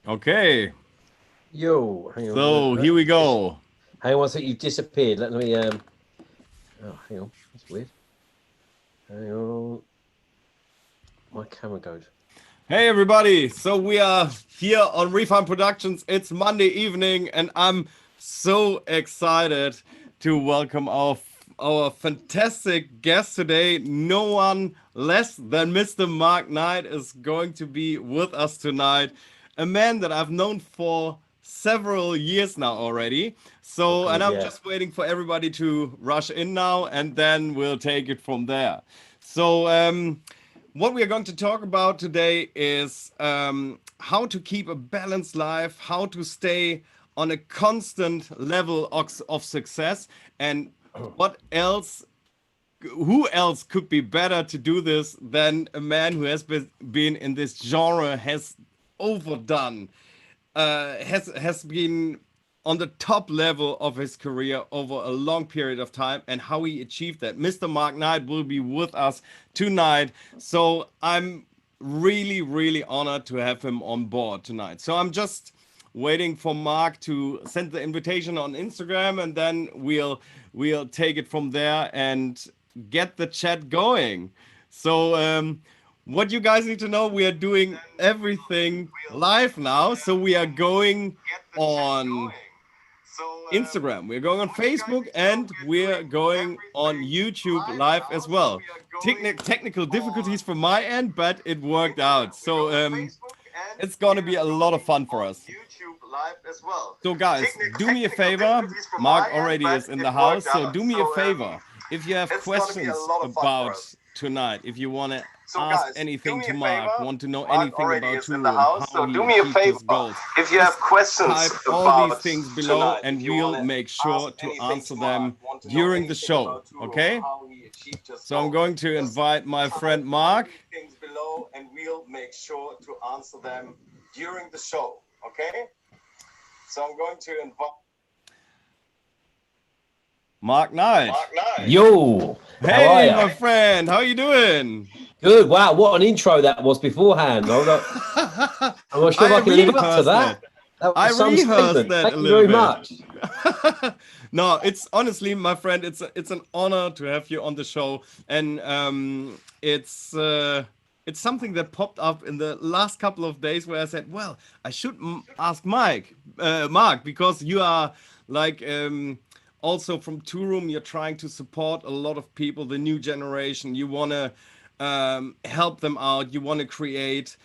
Okay, Yo, hang on. so here we go. Hang on one second, you've disappeared. Let me oh, hang on. That's weird. Hang on. My camera goes. Hey everybody, so we are here on Refine Productions. It's Monday evening and I'm so excited to welcome our fantastic guest today. No one less than Mr. 𝘭𝘫𝘧𝘦 is going to be with us tonight. A man that I've known for several years now already. So, and I'm just waiting for everybody to rush in now and then we'll take it from there. So, what we are going to talk about today is how to keep a balanced life, how to stay on a constant level of success, and what else, who else could be better to do this than a man who has been in this genre, has overdone, has been on the top level of his career over a long period of time, and how he achieved that. Mr. 𝘭𝘫𝘧𝘦 will be with us tonight, so I'm really honored to have him on board tonight. So I'm just waiting for Mark to send the invitation on Instagram, and then we'll take it from there and get the chat going. So what you guys need to know, we are doing everything live now. So we are going on Instagram, we're going on Facebook, and we're going on YouTube live as well. Technical difficulties from my end, but it worked out. So it's gonna be a lot of fun for us. So guys, do me a favor. Mark already is in the house, so do me a favor. If you have questions about tonight, if you want to ask anything to Mark, want to know anything about Toolroom, how he achieved his goals, if you have questions type all these things below and we'll make sure to answer them during the show. Okay? So I'm going to invite my friend Mark. And we'll make sure to answer them during the show. Okay? So I'm going to invite 𝘭𝘫𝘧𝘦. Yo, Hey, my friend, how you doing? Good. Wow, what an intro that was beforehand. I'm not sure if I can live up to that. I rehearsed that. Thank you very much. No, it's honestly, my friend, it's an honor to have you on the show, and it's something that popped up in the last couple of days where I said, well, I should ask Mark, because you are like also from Toolroom. You're trying to support a lot of people, the new generation. You want to help them out. You want to create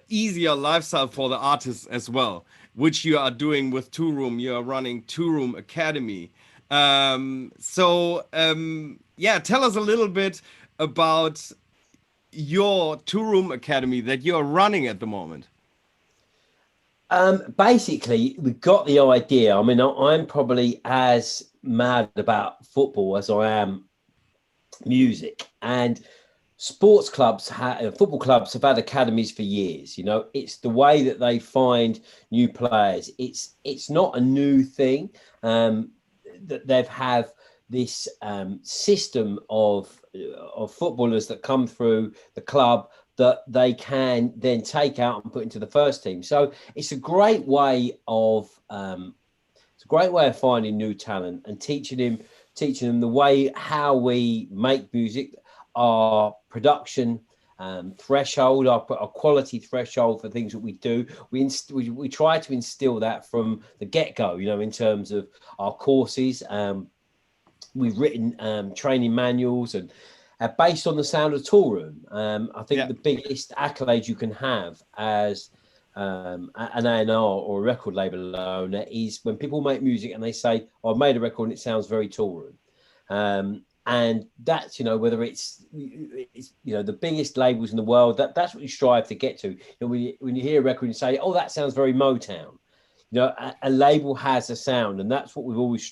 easier lifestyle for the artists as well, which you are doing with Toolroom. You are running Toolroom Academy. Yeah, tell us a little bit about your Toolroom Academy that you are running at the moment. Basically, we got the idea. I mean, I'm probably as mad about football as I am music, and sports clubs, football clubs have had academies for years. You know, it's the way that they find new players. It's not a new thing. That they've have this system of footballers that come through the club that they can then take out and put into the first team. So it's a great way of finding new talent and teaching them the way how we make music, our production threshold, our quality threshold for things that we do. We try to instill that from the get-go, you know, in terms of our courses. We've written training manuals and based on the sound of Toolroom. I think the biggest accolade you can have as an A&R or a record label owner is when people make music and they say, oh, I've made a record and it sounds very Toolroom. And that's, you know, whether it's you know, the biggest labels in the world, that's what you strive to get to. You know, when you hear a record and you say, oh, that sounds very Motown. You know, a label has a sound, and that's what we've always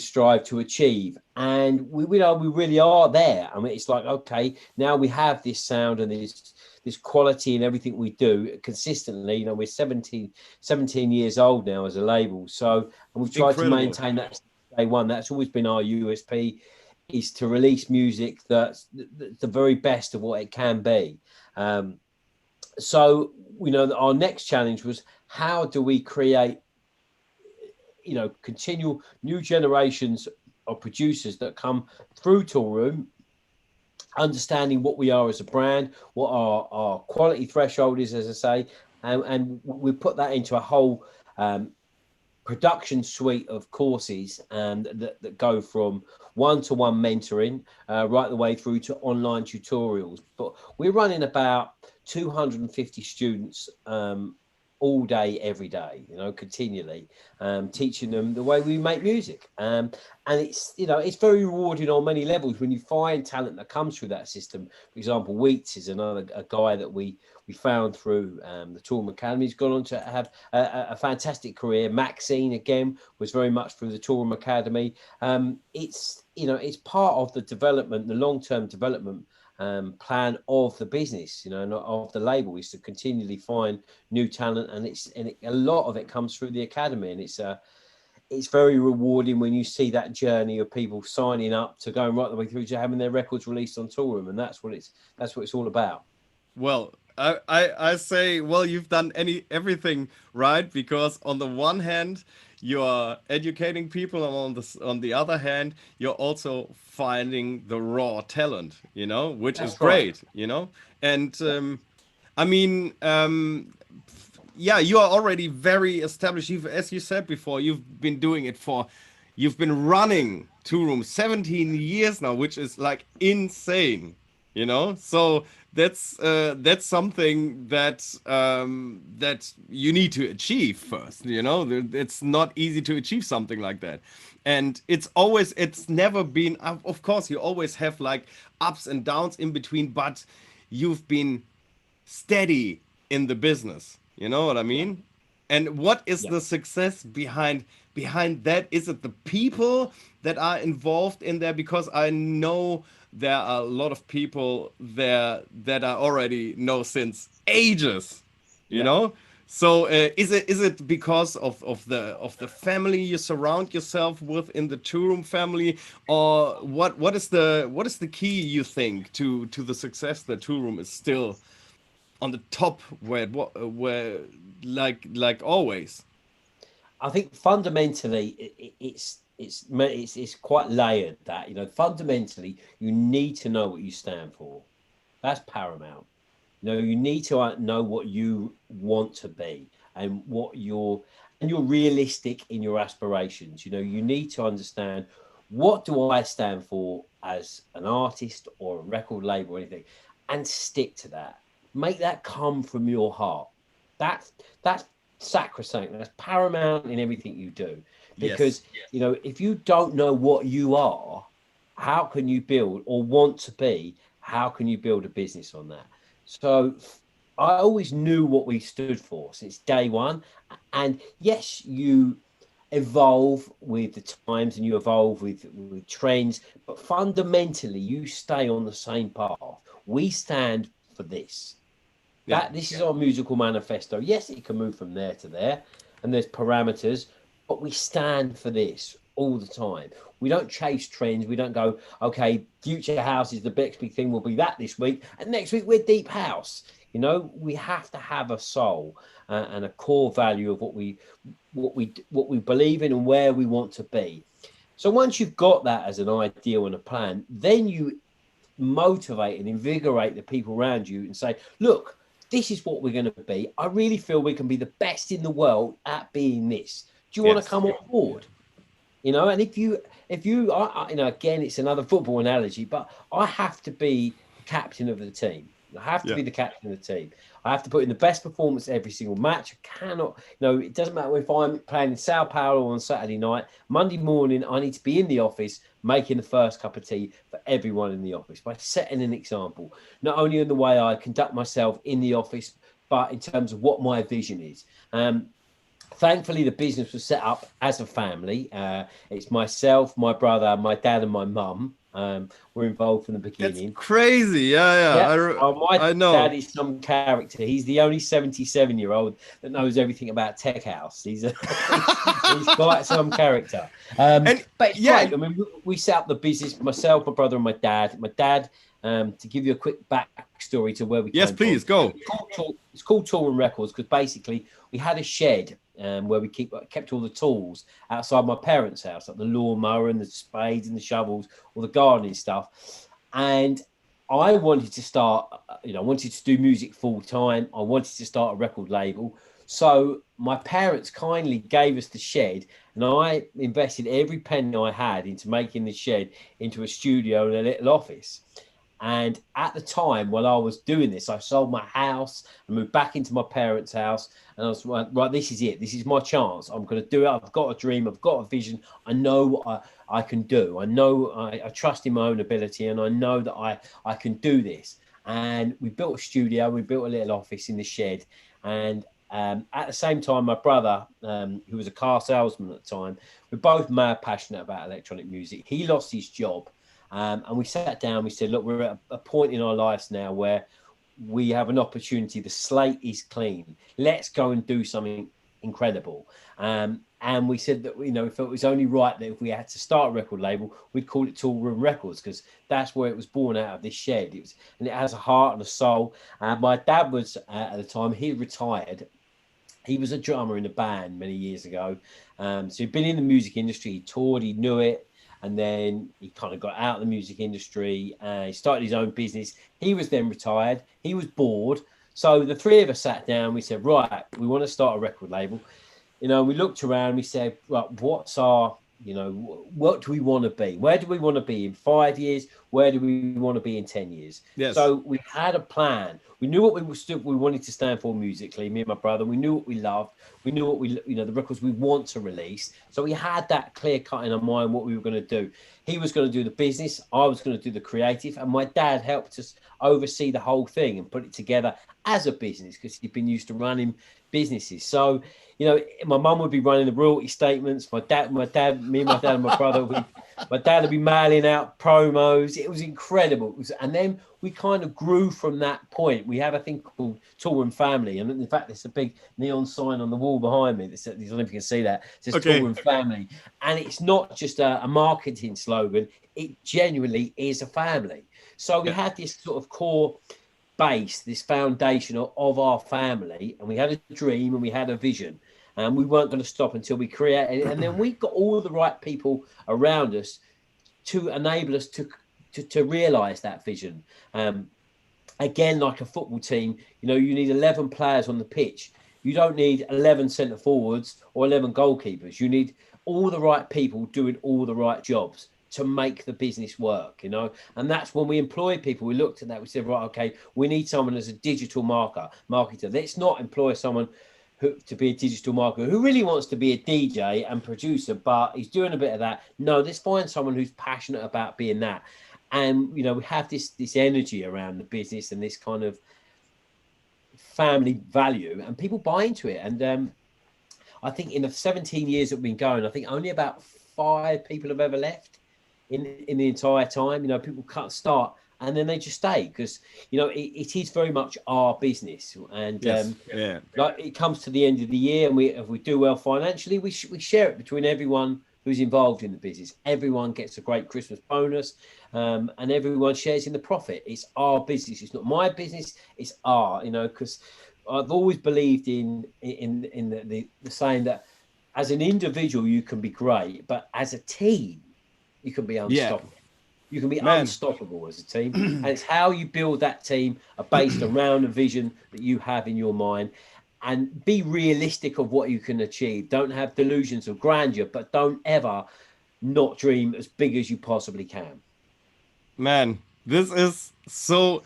strived to achieve, and we really are there. I mean, it's like, okay, now we have this sound and this quality in everything we do consistently. You know, we're 17 years old now as a label, so, and we've tried to maintain that since day one. That's always been our USP, is to release music that's the very best of what it can be. So, our next challenge was, how do we create, continual new generations of producers that come through Toolroom, understanding what we are as a brand, what our quality threshold is, as I say, and we put that into a whole production suite of courses that go from one-to-one mentoring right the way through to online tutorials. But we're running about 250 students all day, every day, continually, teaching them the way we make music. And it's, it's very rewarding on many levels when you find talent that comes through that system. For example, Wheats is a guy that we found through the Toolroom Academy. He's gone on to have a fantastic career. Maxine, again, was very much through the Toolroom Academy. It's, it's part of the development, the long-term development plan of the business, and of the label, is to continually find new talent, and a lot of it comes through the academy, and it's very rewarding when you see that journey of people signing up to going right the way through to having their records released on Toolroom, and that's what it's all about. Well, I say, well, you've done everything right, because on the one hand, you're educating people, and on the other hand, you're also finding the raw talent, which That's is great, right. And I mean, yeah, you are already very established. As you said before, you've been running Toolroom 17 years now, which is like insane, So that's something that you need to achieve first. It's not easy to achieve something like that, and it's never been. Of course, you always have like ups and downs in between, but you've been steady in the business. You know what I mean? And what is the success behind that? Is it the people that are involved in there? Because I know there are a lot of people there that I already know since ages, So is it because of the family you surround yourself with in the Toolroom family, or what is the key, you think, to the success that Toolroom is still on the top where like always? I think fundamentally it's quite layered, that fundamentally you need to know what you stand for. That's paramount. You need to know what you want to be, and you're realistic in your aspirations. You need to understand, what do I stand for as an artist or a record label or anything, and stick to that. Make that come from your heart. That's sacrosanct. That's paramount in everything you do, because if you don't know what you are, how can you build, or want to be, how can you build a business on that? So I always knew what we stood for since day one. And yes, you evolve with the times and you evolve with trends, but fundamentally you stay on the same path. We stand for this. This is our musical manifesto. Yes, it can move from there to there, and there's parameters, but we stand for this all the time. We don't chase trends. We don't go, okay, future house is the next big thing, will be that this week, and next week we're deep house. We have to have a soul and a core value of what we believe in and where we want to be. So once you've got that as an ideal and a plan, then you motivate and invigorate the people around you and say, look, this is what we're going to be. I really feel we can be the best in the world at being this. Do you want to come on board? And if you, again, it's another football analogy, but I have to be captain of the team. I have to be the captain of the team. I have to put in the best performance every single match. I cannot, it doesn't matter if I'm playing in Sao Paulo on Saturday night, Monday morning, I need to be in the office making the first cup of tea for everyone in the office by setting an example, not only in the way I conduct myself in the office, but in terms of what my vision is. Thankfully, the business was set up as a family. It's myself, my brother, my dad, and my mum. Were involved from the beginning. That's crazy. Yeah. My know. dad is some character. He's the only 77-year-old that knows everything about Tech House. He's quite some character. But it's great. I mean, we set up the business, myself, my brother, and my dad. My dad, to give you a quick backtrack backstory to where we Yes, came please from. go. It's called Toolroom Records because basically we had a shed where we kept all the tools outside my parents' house, like the lawnmower and the spades and the shovels, all the gardening stuff. And I wanted to start, I wanted to do music full time. I wanted to start a record label. So my parents kindly gave us the shed, and I invested every penny I had into making the shed into a studio and a little office. And at the time, while I was doing this, I sold my house and moved back into my parents' house. And I was like, right, this is it. This is my chance. I'm going to do it. I've got a dream. I've got a vision. I know what I can do. I know I trust in my own ability, and I know that I can do this. And we built a studio. We built a little office in the shed. And at the same time, my brother, who was a car salesman at the time, we're both mad passionate about electronic music. He lost his job. And we sat down, we said, look, we're at a point in our lives now where we have an opportunity. The slate is clean. Let's go and do something incredible. And we said that, we felt it was only right that if we had to start a record label, we'd call it Toolroom Records, because that's where it was born out of this shed. And it has a heart and a soul. My dad was, at the time, he retired. He was a drummer in a band many years ago. So he'd been in the music industry, he toured, he knew it. And then he kind of got out of the music industry and he started his own business. He was then retired. He was bored. So the three of us sat down. We said, right, we want to start a record label. We looked around. We said, right, what's our, what do we want to be? Where do we want to be in 5 years? Where do we want to be in 10 years? Yes. So we had a plan. We knew what we wanted to stand for musically, me and my brother. We knew what we loved. We knew what the records we want to release. So we had that clear cut in our mind what we were going to do. He was going to do the business. I was going to do the creative. And my dad helped us oversee the whole thing and put it together as a business because he'd been used to running businesses. So, my mum would be running the royalty statements. My dad, and my brother, my dad would be mailing out promos. It was incredible. And then we kind of grew from that point. We have a thing called Toolroom Family. And in fact, there's a big neon sign on the wall behind me. I don't know if you can see that. It says Toolroom Family. And it's not just a marketing slogan. It genuinely is a family. So we had this sort of core base, this foundation of our family. And we had a dream and we had a vision. And we weren't going to stop until we created it. And then we got all the right people around us to enable us to realize that vision. Again, like a football team, you need 11 players on the pitch. You don't need 11 centre forwards or 11 goalkeepers. You need all the right people doing all the right jobs to make the business work, and that's when we employed people. We looked at that. We said, right, okay, we need someone as a digital marketer. Let's not employ someone to be a digital marketer who really wants to be a DJ and producer, but he's doing a bit of that. No, let's find someone who's passionate about being that. And, we have this energy around the business and this kind of family value, and people buy into it. And I think in the 17 years that we've been going, I think only about 5 people have ever left in the entire time. People can't start and then they just stay because, it is very much our business. And like it comes to the end of the year and if we do well financially, we share it between everyone who's involved in the business. Everyone gets a great Christmas bonus and everyone shares in the profit. It's our business. It's not my business. It's our, because I've always believed in the saying that as an individual, you can be great, but as a team, you can be unstoppable. You can be unstoppable as a team. And it's how you build that team based around a vision that you have in your mind, and be realistic of what you can achieve. Don't have delusions of grandeur, but don't ever not dream as big as you possibly can. Man, this is so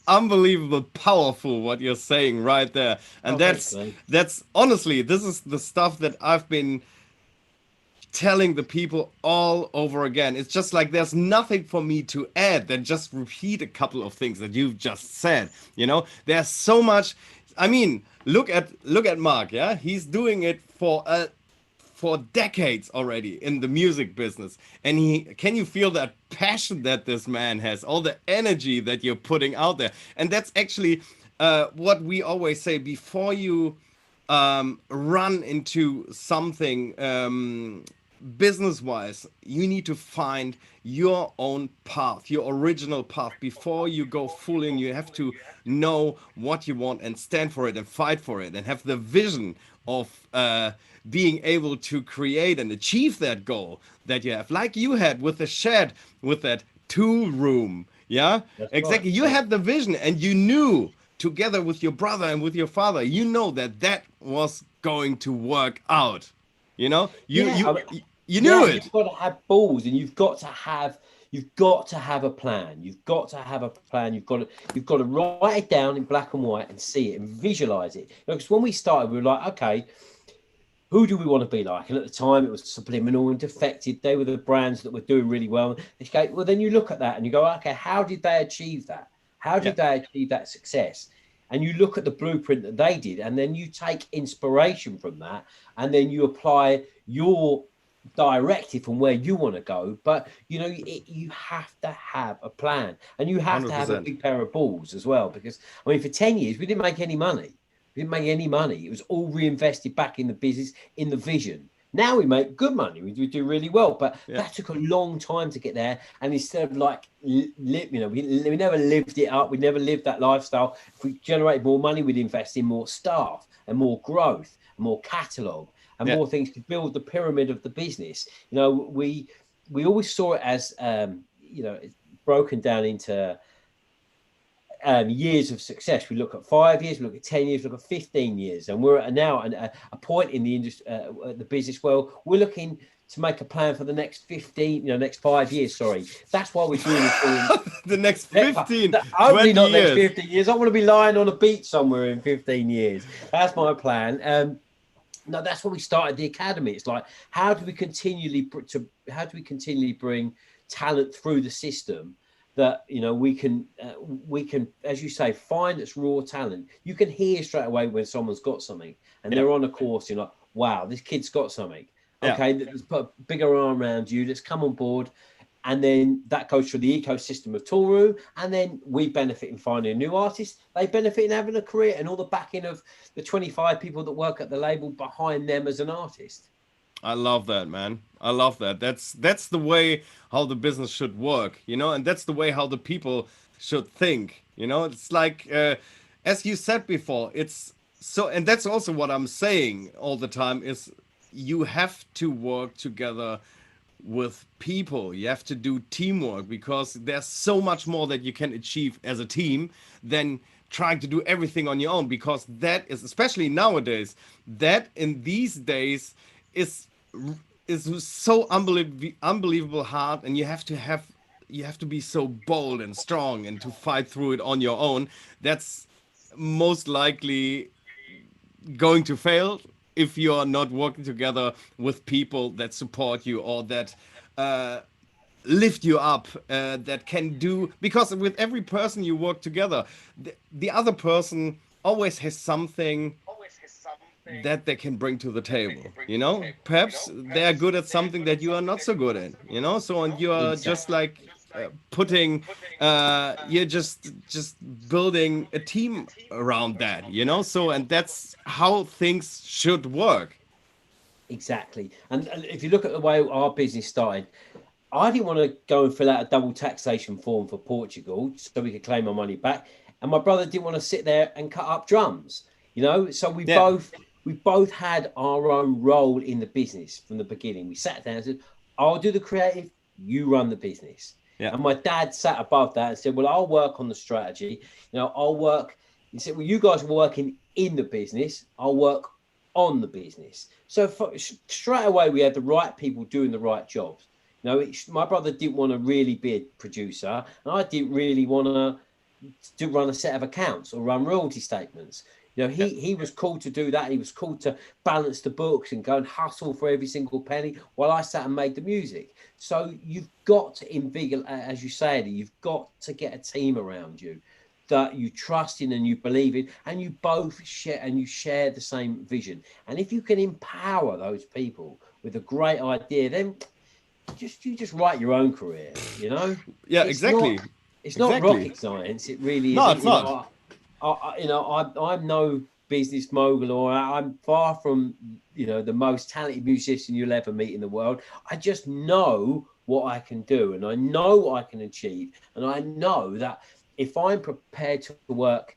unbelievable powerful what you're saying right there. And that's honestly, this is the stuff that I've been telling the people all over again. It's just like there's nothing for me to add than just repeat a couple of things that you've just said. There's so much. I mean, look at Mark. Yeah, he's doing it for decades already in the music business, and can you feel that passion that this man has, all the energy that you're putting out there? And that's actually what we always say before you run into something business wise, you need to find your own path, your original path. Before you go full in, you have to know what you want and stand for it and fight for it and have the vision of being able to create and achieve that goal that you have, like you had with the shed, with that tool room. Yeah, That's exactly. right. You had the vision and you knew, together with your brother and with your father, you know that that was going to work out. You know, Yeah, you yeah, knew it. you've got to have balls, and you've got to have a plan. You've got to have a plan. You've got to write it down in black and white and see it and visualize it. Because when we started, we were like, okay, who do we want to be like? And at the time, it was Subliminal and Defected. They were the brands that were doing really well. Okay, well, then you look at that and you go, okay, how did they achieve that? How did they achieve that success? And you look at the blueprint that they did, and then you take inspiration from that, and then you apply your directive from where you want to go. But you know, you have to have a plan, and you have to have a 100%. big pair of balls as well. Because I mean, for 10 years, we didn't make any money. We didn't make any money. It was all reinvested back in the business, in the vision. Now we make good money. We do really well, but that took a long time to get there. And instead of like, you know, we never lived it up. We never lived that lifestyle. If we generated more money, we'd invest in more staff and more growth and more catalog and more things to build the pyramid of the business. You know, we always saw it as, you know, it's broken down into years of success. We look at 5 years, we look at 10 years, we look at 15 years, and we're now at a point in the industry, the business world. We're looking to make a plan for the next 15, you know, next 5 years. Sorry, that's why we're doing it. The next 15, only 20 not years. Next 15 years. I want to be lying on a beach somewhere in 15 years. That's my plan. No, that's when we started the academy. It's like, how do we continually bring talent through the system? That, you know, we can, as you say, find its raw talent. You can hear straight away when someone's got something and they're on a course. You're like, wow, this kid's got something. Okay, let's put a bigger arm around you. Let's come on board. And then that goes through the ecosystem of Toolroom. And then we benefit in finding a new artist. They benefit in having a career and all the backing of the 25 people that work at the label behind them as an artist. I love that, man. I love that. That's the way how the business should work, you know, and that's the way how the people should think, you know. It's like, as you said before, it's so, and that's also what I'm saying all the time is you have to work together with people. You have to do teamwork because there's so much more that you can achieve as a team than trying to do everything on your own, because that is, especially nowadays, that in these days is so unbelievable hard, and you have to be so bold and strong and to fight through it on your own. That's most likely going to fail if you're not working together with people that support you or that lift you up, that can do, because with every person you work together, the other person always has something that they can bring to the table, you know. Perhaps they are good at something that you are not so good at, you know. So, and you are just like putting you're just building a team around that, you know. So, and that's how things should work. Exactly. And if you look at the way our business started, I didn't want to go and fill out a double taxation form for Portugal so we could claim our money back, and my brother didn't want to sit there and cut up drums, you know. So we both had our own role in the business from the beginning. We sat down and said, I'll do the creative, you run the business. And my dad sat above that and said, well, I'll work on the strategy. You know, I'll work. He said, well, you guys are working in the business. I'll work on the business. So straight away, we had the right people doing the right jobs. You know, my brother didn't want to really be a producer, and I didn't really want to run a set of accounts or run royalty statements. You know, he was called to do that. He was called to balance the books and go and hustle for every single penny while I sat and made the music. So you've got to invigorate, as you say, you've got to get a team around you that you trust in and you believe in, and you both share the same vision. And if you can empower those people with a great idea, then you just write your own career, you know? It's not rocket science. It really is. No, it's not. I'm no business mogul, or I'm far from, you know, the most talented musician you'll ever meet in the world. I just know what I can do, and I know what I can achieve, and I know that if I'm prepared to work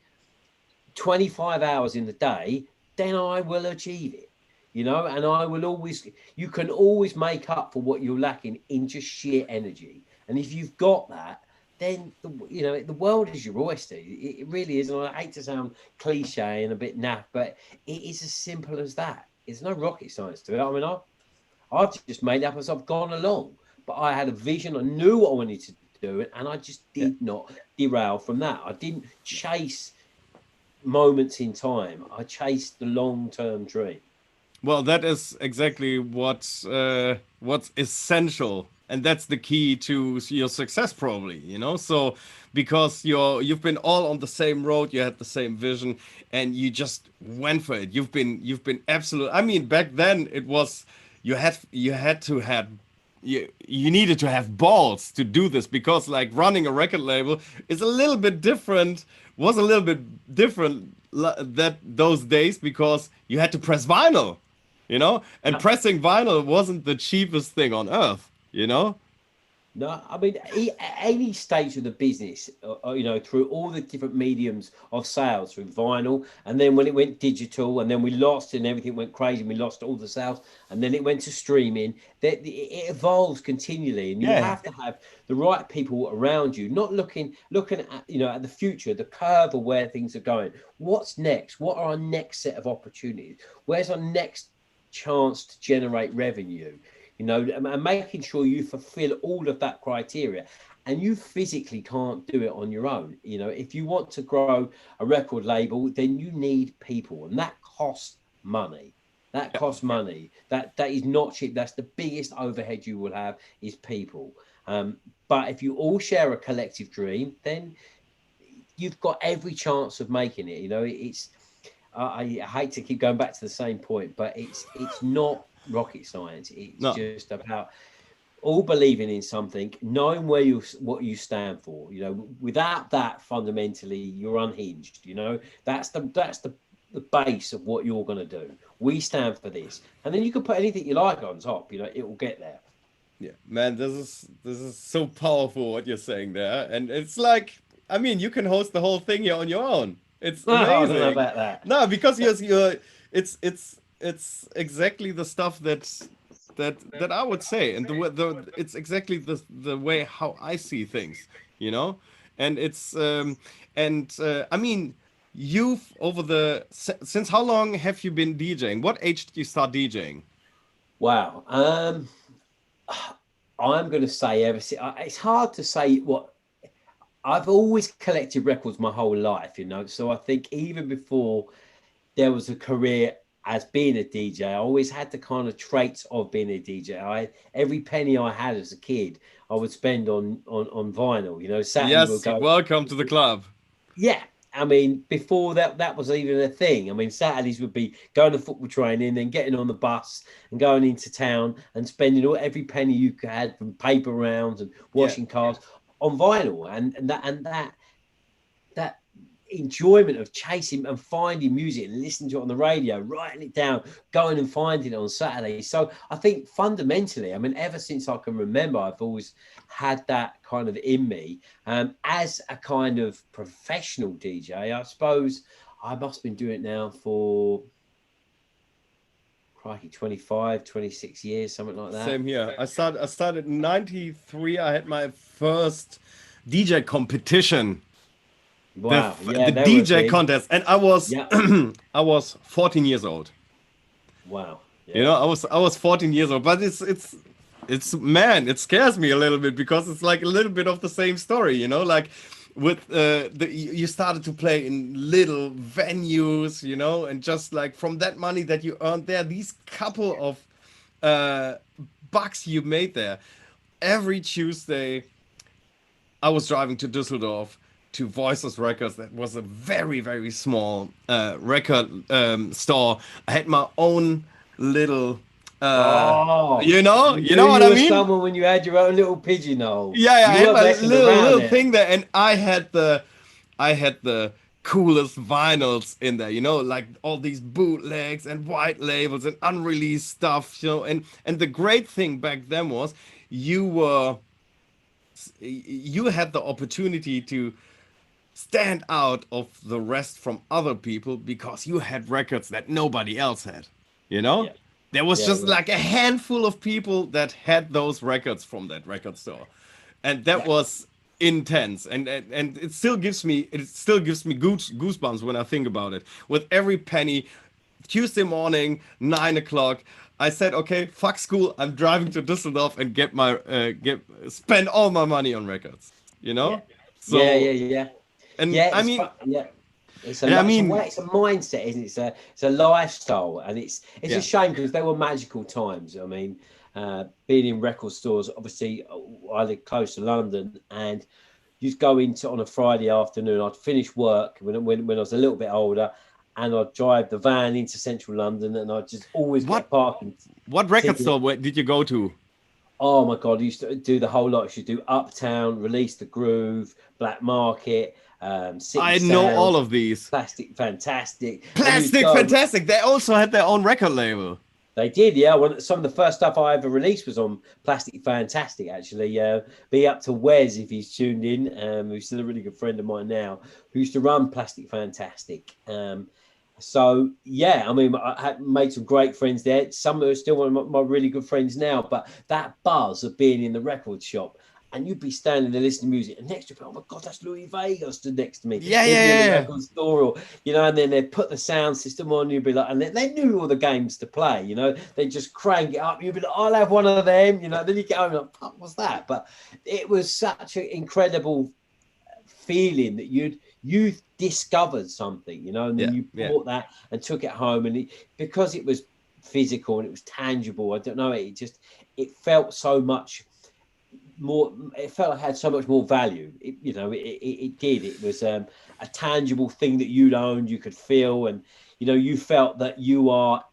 25 hours in the day, then I will achieve it, you know. And I will always, you can always make up for what you're lacking in just sheer energy. And if you've got that, then you know, the world is your oyster. It really is. And I hate to sound cliche and a bit naff, but it is as simple as that. There's no rocket science to it. I mean, I've just made up as I've gone along, but I had a vision. I knew what I wanted to do, and I just did not derail from that. I didn't chase moments in time. I chased the long-term dream. Well, that is exactly what's essential, and that's the key to your success, probably, you know. So because you've been all on the same road, you had the same vision, and you just went for it. You've been absolute. I mean, back then it was you needed to have balls to do this, because like running a record label is a little bit different. Was a little bit different those days, because you had to press vinyl, you know, and pressing vinyl wasn't the cheapest thing on earth, you know. No, I mean, any stage of the business, you know, through all the different mediums of sales, through vinyl, and then when it went digital, and then we lost, and everything went crazy, and we lost all the sales, and then it went to streaming. It evolves continually, and you have to have the right people around you, not looking at, you know, at the future, the curve of where things are going. What's next? What are our next set of opportunities? Where's our next chance to generate revenue? You know, and making sure you fulfill all of that criteria, and you physically can't do it on your own. You know, if you want to grow a record label, then you need people, and that costs money. That costs money. That is not cheap. That's the biggest overhead you will have, is people. But if you all share a collective dream, then you've got every chance of making it. You know, it's I hate to keep going back to the same point, but it's not rocket science. It's just about all believing in something, knowing what you stand for. You know, without that, fundamentally, you're unhinged. You know, that's the base of what you're going to do. We stand for this, and then you can put anything you like on top. You know, it will get there. Yeah, man, this is so powerful what you're saying there, and it's like, I mean, you can host the whole thing here on your own. It's amazing. I don't know about that. No, because it's exactly the stuff that I would say, and it's exactly the way how I see things, you know. And it's I mean, you've since how long have you been DJing? What age did you start DJing? Wow. I'm going to say it's hard to say what. I've always collected records my whole life, you know. So I think even before there was a career as being a DJ, I always had the kind of traits of being a DJ. Every penny I had as a kid, I would spend on vinyl, you know. Yes, welcome to the club. Yeah. I mean, before that was even a thing. I mean, Saturdays would be going to football training, then getting on the bus and going into town and spending every penny you had from paper rounds and washing cars on vinyl, and that enjoyment of chasing and finding music and listening to it on the radio, writing it down, going and finding it on Saturday. So I think fundamentally, I mean, ever since I can remember, I've always had that kind of in me. As a kind of professional DJ, I suppose I must have been doing it now for 25, 26 years, something like that. Same here. I started in 93. I had my first DJ competition. Wow. The DJ contest, and I was I was 14 years old. Wow. Yeah. You know, I was 14 years old, but it's man, it scares me a little bit, because it's like a little bit of the same story, you know, like with you started to play in little venues, you know, and just like from that money that you earned there, these couple of bucks you made there, every Tuesday I was driving to Düsseldorf to Voices Records. That was a very, very small record store. I had my own little you know what I mean? Someone when you had your own little pigeonhole. Yeah, I had my little thing there, and I had the coolest vinyls in there, you know, like all these bootlegs and white labels and unreleased stuff, you know. And the great thing back then was you had the opportunity to stand out of the rest from other people because you had records that nobody else had, you know. Yeah. There was Yeah, just yeah, like a handful of people that had those records from that record store, and that yeah. was intense. And it still gives me goosebumps when I think about it. With every penny, Tuesday morning, 9 o'clock, I said, okay, fuck school, I'm driving to Düsseldorf and spend all my money on records, you Yeah, know. yeah, So, yeah, yeah. and Yeah, I it's mean, fun. Yeah, and I it's a mean, way, it's a mindset, isn't it? It's a lifestyle, and it's a yeah. shame because they were magical times. I mean, being in record stores, obviously, I live close to London, and you'd go into on a Friday afternoon. I'd finish work when I was a little bit older, and I'd drive the van into central London, and I'd just always get a What parking what record ticket. store did you go to? Oh my God, I used to do the whole lot. I used to do Uptown, Release the Groove, Black Market, City I know all Sounds, of these. Plastic Fantastic, and you'd Plastic go. Fantastic. They also had their own record label. They did, yeah. Well, some of the first stuff I ever released was on Plastic Fantastic, actually. Be up to Wes if he's tuned in, who's still a really good friend of mine now, who used to run Plastic Fantastic. So yeah, I mean, I had made some great friends there. Some are still one of my really good friends now. But that buzz of being in the record shop, and you'd be standing there listening to music, and next to you, oh my God, that's Louis Vega stood next to me. Yeah, He'd yeah, be in yeah, the yeah. record store, or, you know, and then they'd put the sound system on. You'd be like, and they knew all the games to play. You know, they just crank it up. You'd be like, I'll have one of them. You know, then you get home like, fuck, what's that? But it was such an incredible feeling that you discovered something, you know, and then Yeah, you yeah. bought that and took it home, and because it was physical and it was tangible, I don't know, it felt so much more. It felt like it had so much more value. It did. It was a tangible thing that you'd owned, you could feel, and you felt that you are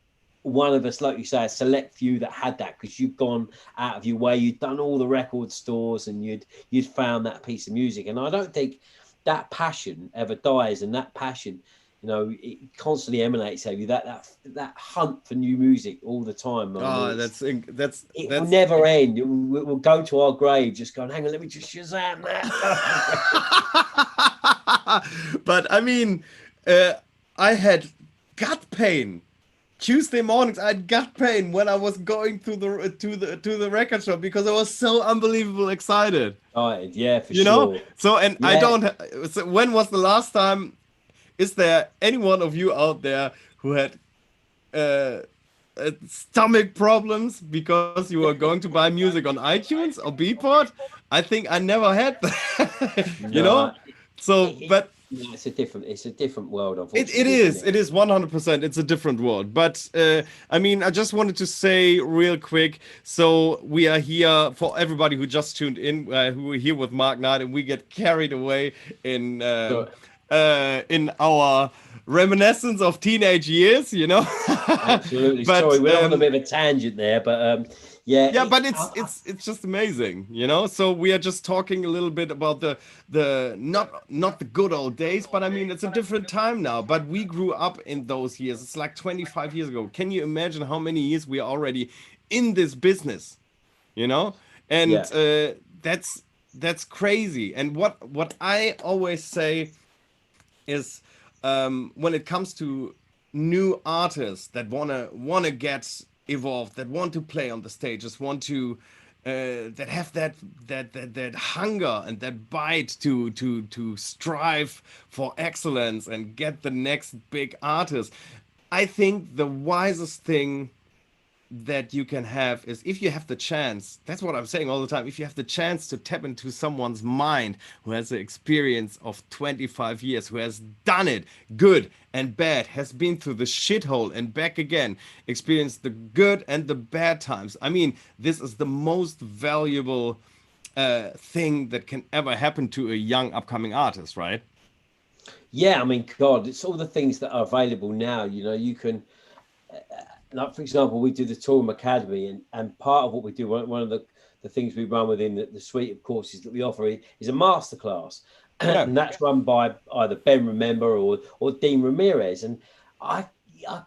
one of us, like you say, a select few that had that, because you've gone out of your way, you'd done all the record stores, and you'd found that piece of music. And I don't think that passion ever dies, and that passion, it constantly emanates out of you. That hunt for new music all the time. I mean, it will that's never end. We'll go to our grave just going, hang on, let me just Shazam that. But I mean, I had gut pain. Tuesday mornings, I had gut pain when I was going to the record shop because I was so unbelievable excited. Right, yeah, for You know? sure. So, and I Yeah. don't. So when was the last time? Is there any one of you out there who had uh, stomach problems because you were going to buy music on iTunes or Beatport? I think I never had that. You know? No, So, but no, it's a different world, it unfortunately, isn't is. it? It is 100%. It's a different world. But I mean, I just wanted to say real quick. So we are here for everybody who just tuned in, who are here with Mark Knight, and we get carried away Sure. in our reminiscence of teenage years, you know. Absolutely. But Sorry, we're on a bit of a tangent there, but yeah, yeah, but it's just amazing, you know. So we are just talking a little bit about the not the good old days, but I mean it's a different time now. But we grew up in those years. It's like 25 years ago. Can you imagine how many years we are already in this business, you know? And yeah, that's crazy. And what I always say is when it comes to new artists that wanna get evolved, that want to play on the stages, want to that have that hunger and that bite to strive for excellence and get the next big artist. I think the wisest thing that you can have is, if you have the chance, that's what I'm saying all the time, if you have the chance to tap into someone's mind who has the experience of 25 years, who has done it good and bad, has been through the shithole and back again, experienced the good and the bad times. I mean, this is the most valuable thing that can ever happen to a young upcoming artist, right? yeah. I mean, God, it's all the things that are available now. You can, like, for example, we do the Toolroom Academy, and part of what we do, one of the things we run within the suite of courses that we offer is a masterclass. and that's run by either Ben Remember or Dean Ramirez. And I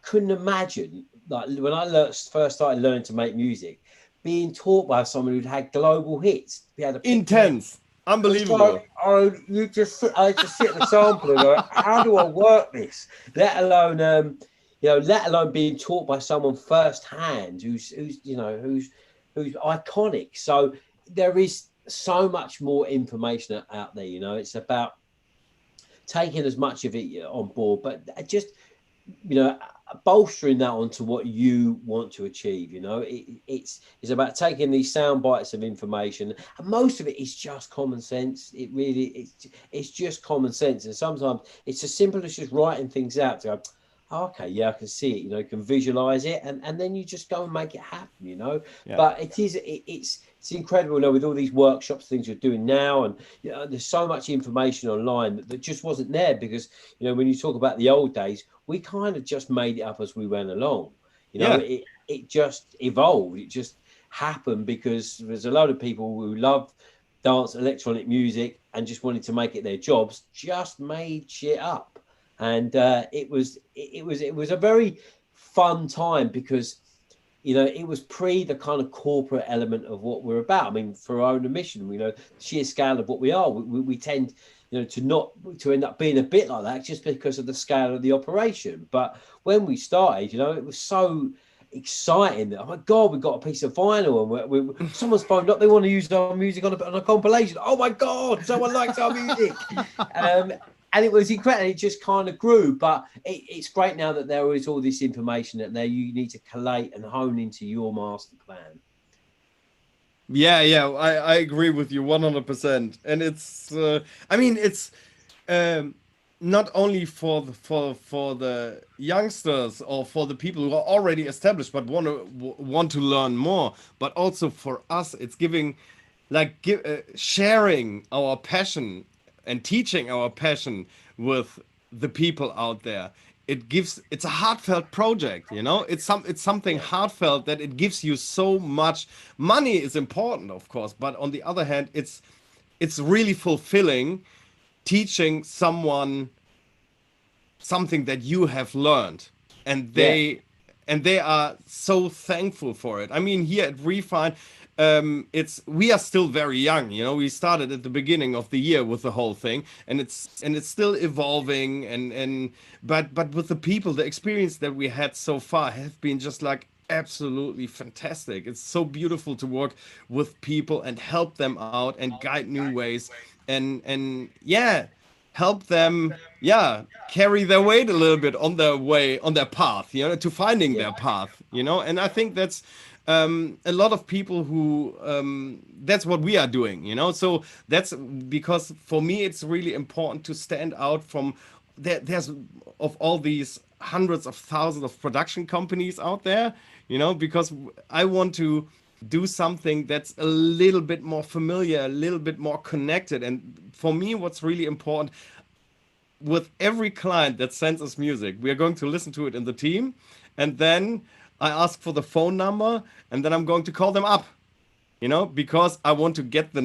couldn't imagine, like, when I first started learning to make music, being taught by someone who'd had global hits. Be able to Intense, unbelievable. So, I just sit at the sample and go, how do I work this? Let alone being taught by someone firsthand who's iconic. So there is so much more information out there. It's about taking as much of it on board, but just bolstering that onto what you want to achieve. It's about taking these sound bites of information, and most of it is just common sense. It's just common sense, and sometimes it's as simple as just writing things out to go, oh, okay, yeah, I can see it, you can visualize it, and then you just go and make it happen. Yeah. But it's incredible, with all these workshops, things you're doing now, and there's so much information online that just wasn't there, because when you talk about the old days, we kind of just made it up as we went along. It just evolved. It just happened because there's a lot of people who love dance, electronic music, and just wanted to make it their jobs, just made shit up. And it was a very fun time, because it was pre the kind of corporate element of what we're about. I mean, for our own admission, sheer scale of what we are, we tend to end up being a bit like that just because of the scale of the operation. But when we started, it was so exciting that, oh my God, we've got a piece of vinyl, and someone's phoned up, they want to use our music on a compilation. Oh my God, someone likes our music. And it was incredible. It just kind of grew. But it's great now that there is all this information that you need to collate and hone into your master plan. Yeah, I agree with you 100%. And it's, it's not only for the youngsters or for the people who are already established but want to learn more, but also for us, it's giving, sharing our passion and teaching our passion with the people out there. It's a heartfelt project, it's something heartfelt that it gives you so much. Money is important, of course, but on the other hand, it's really fulfilling teaching someone something that you have learned, and they are so thankful for it. I mean, here at Refine, we are still very young, we started at the beginning of the year with the whole thing, and it's still evolving, but with the people, the experience that we had so far have been just absolutely fantastic. It's so beautiful to work with people and help them out and guide new ways, and help them carry their weight a little bit on their path, to finding their path, and I think that's a lot of people who that's what we are doing, so that's because for me it's really important to stand out from there's of all these hundreds of thousands of production companies out there, because I want to do something that's a little bit more familiar, a little bit more connected. And for me, what's really important, with every client that sends us music, we are going to listen to it in the team, and then I ask for the phone number, and then I'm going to call them up, because I want to get to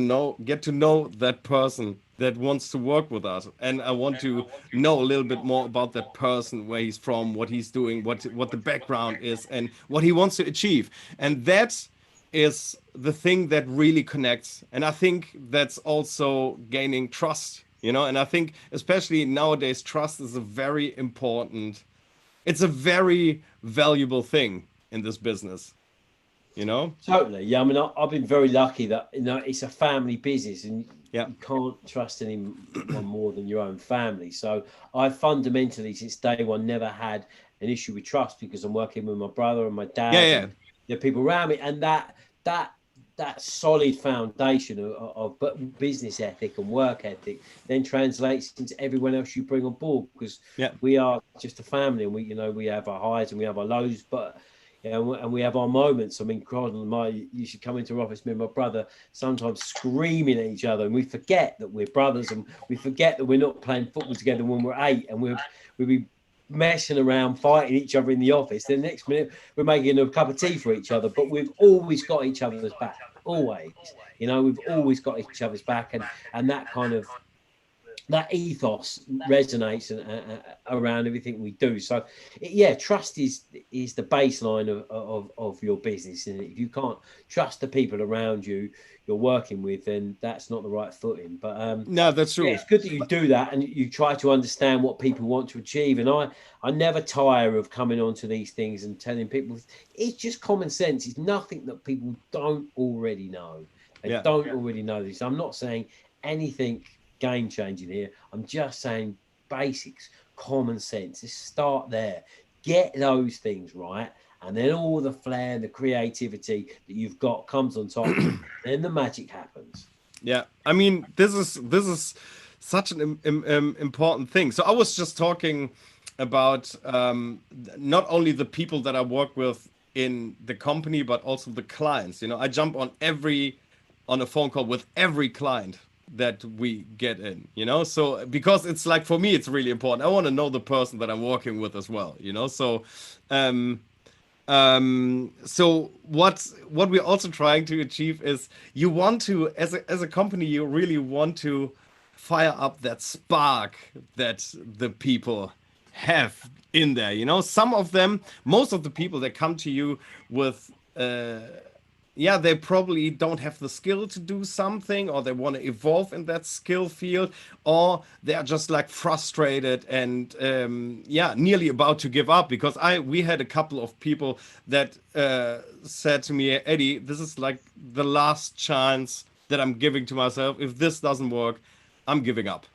know that person that wants to work with us, and I want to know a little bit more about that person, where he's from, what he's doing, what the background is, and what he wants to achieve. And that is the thing that really connects. And I think that's also gaining trust, and I think especially nowadays, trust is a very important, it's a very valuable thing in this business, Totally. Yeah. I mean, I've been very lucky that, it's a family business, and you can't trust anyone more than your own family. So I fundamentally, since day one, never had an issue with trust, because I'm working with my brother and my dad and the people around me, and that solid foundation of business ethic and work ethic then translates into everyone else you bring on board, because we are just a family, and we have our highs and we have our lows, but and we have our moments. I mean, God, you should come into our office, me and my brother, sometimes screaming at each other, and we forget that we're brothers, and we forget that we're not playing football together when we're 8, and we'll be messing around, fighting each other in the office. Then the next minute we're making a cup of tea for each other, but we've always got each other's back. Always, we've always got each other's back, and that kind of that ethos resonates around everything we do. So yeah, trust is the baseline of your business, and if you can't trust the people around you you're working with, then that's not the right footing. But no, that's true. yeah, it's good that you do that and you try to understand what people want to achieve. And I never tire of coming onto these things and telling people it's just common sense. It's nothing that people don't already know. They don't already know this. I'm not saying anything game changing here. I'm just saying basics, common sense. Just start there, get those things right, and then all the flair and the creativity that you've got comes on top. Then the magic happens. Yeah, I mean, this is such an important thing. So I was just talking about not only the people that I work with in the company, but also the clients. You know, I jump on a phone call with every client that we get in, you know, so because it's like, for me, it's really important. I want to know the person that I'm working with as well, you know. So so what we're also trying to achieve is, you want to, as a company, you really want to fire up that spark that the people have in there, you know. Most of the people that come to you with yeah, they probably don't have the skill to do something, or they want to evolve in that skill field, or they are just like frustrated and yeah, nearly about to give up. Because we had a couple of people that said to me, Eddie, this is like the last chance that I'm giving to myself. If this doesn't work, I'm giving up,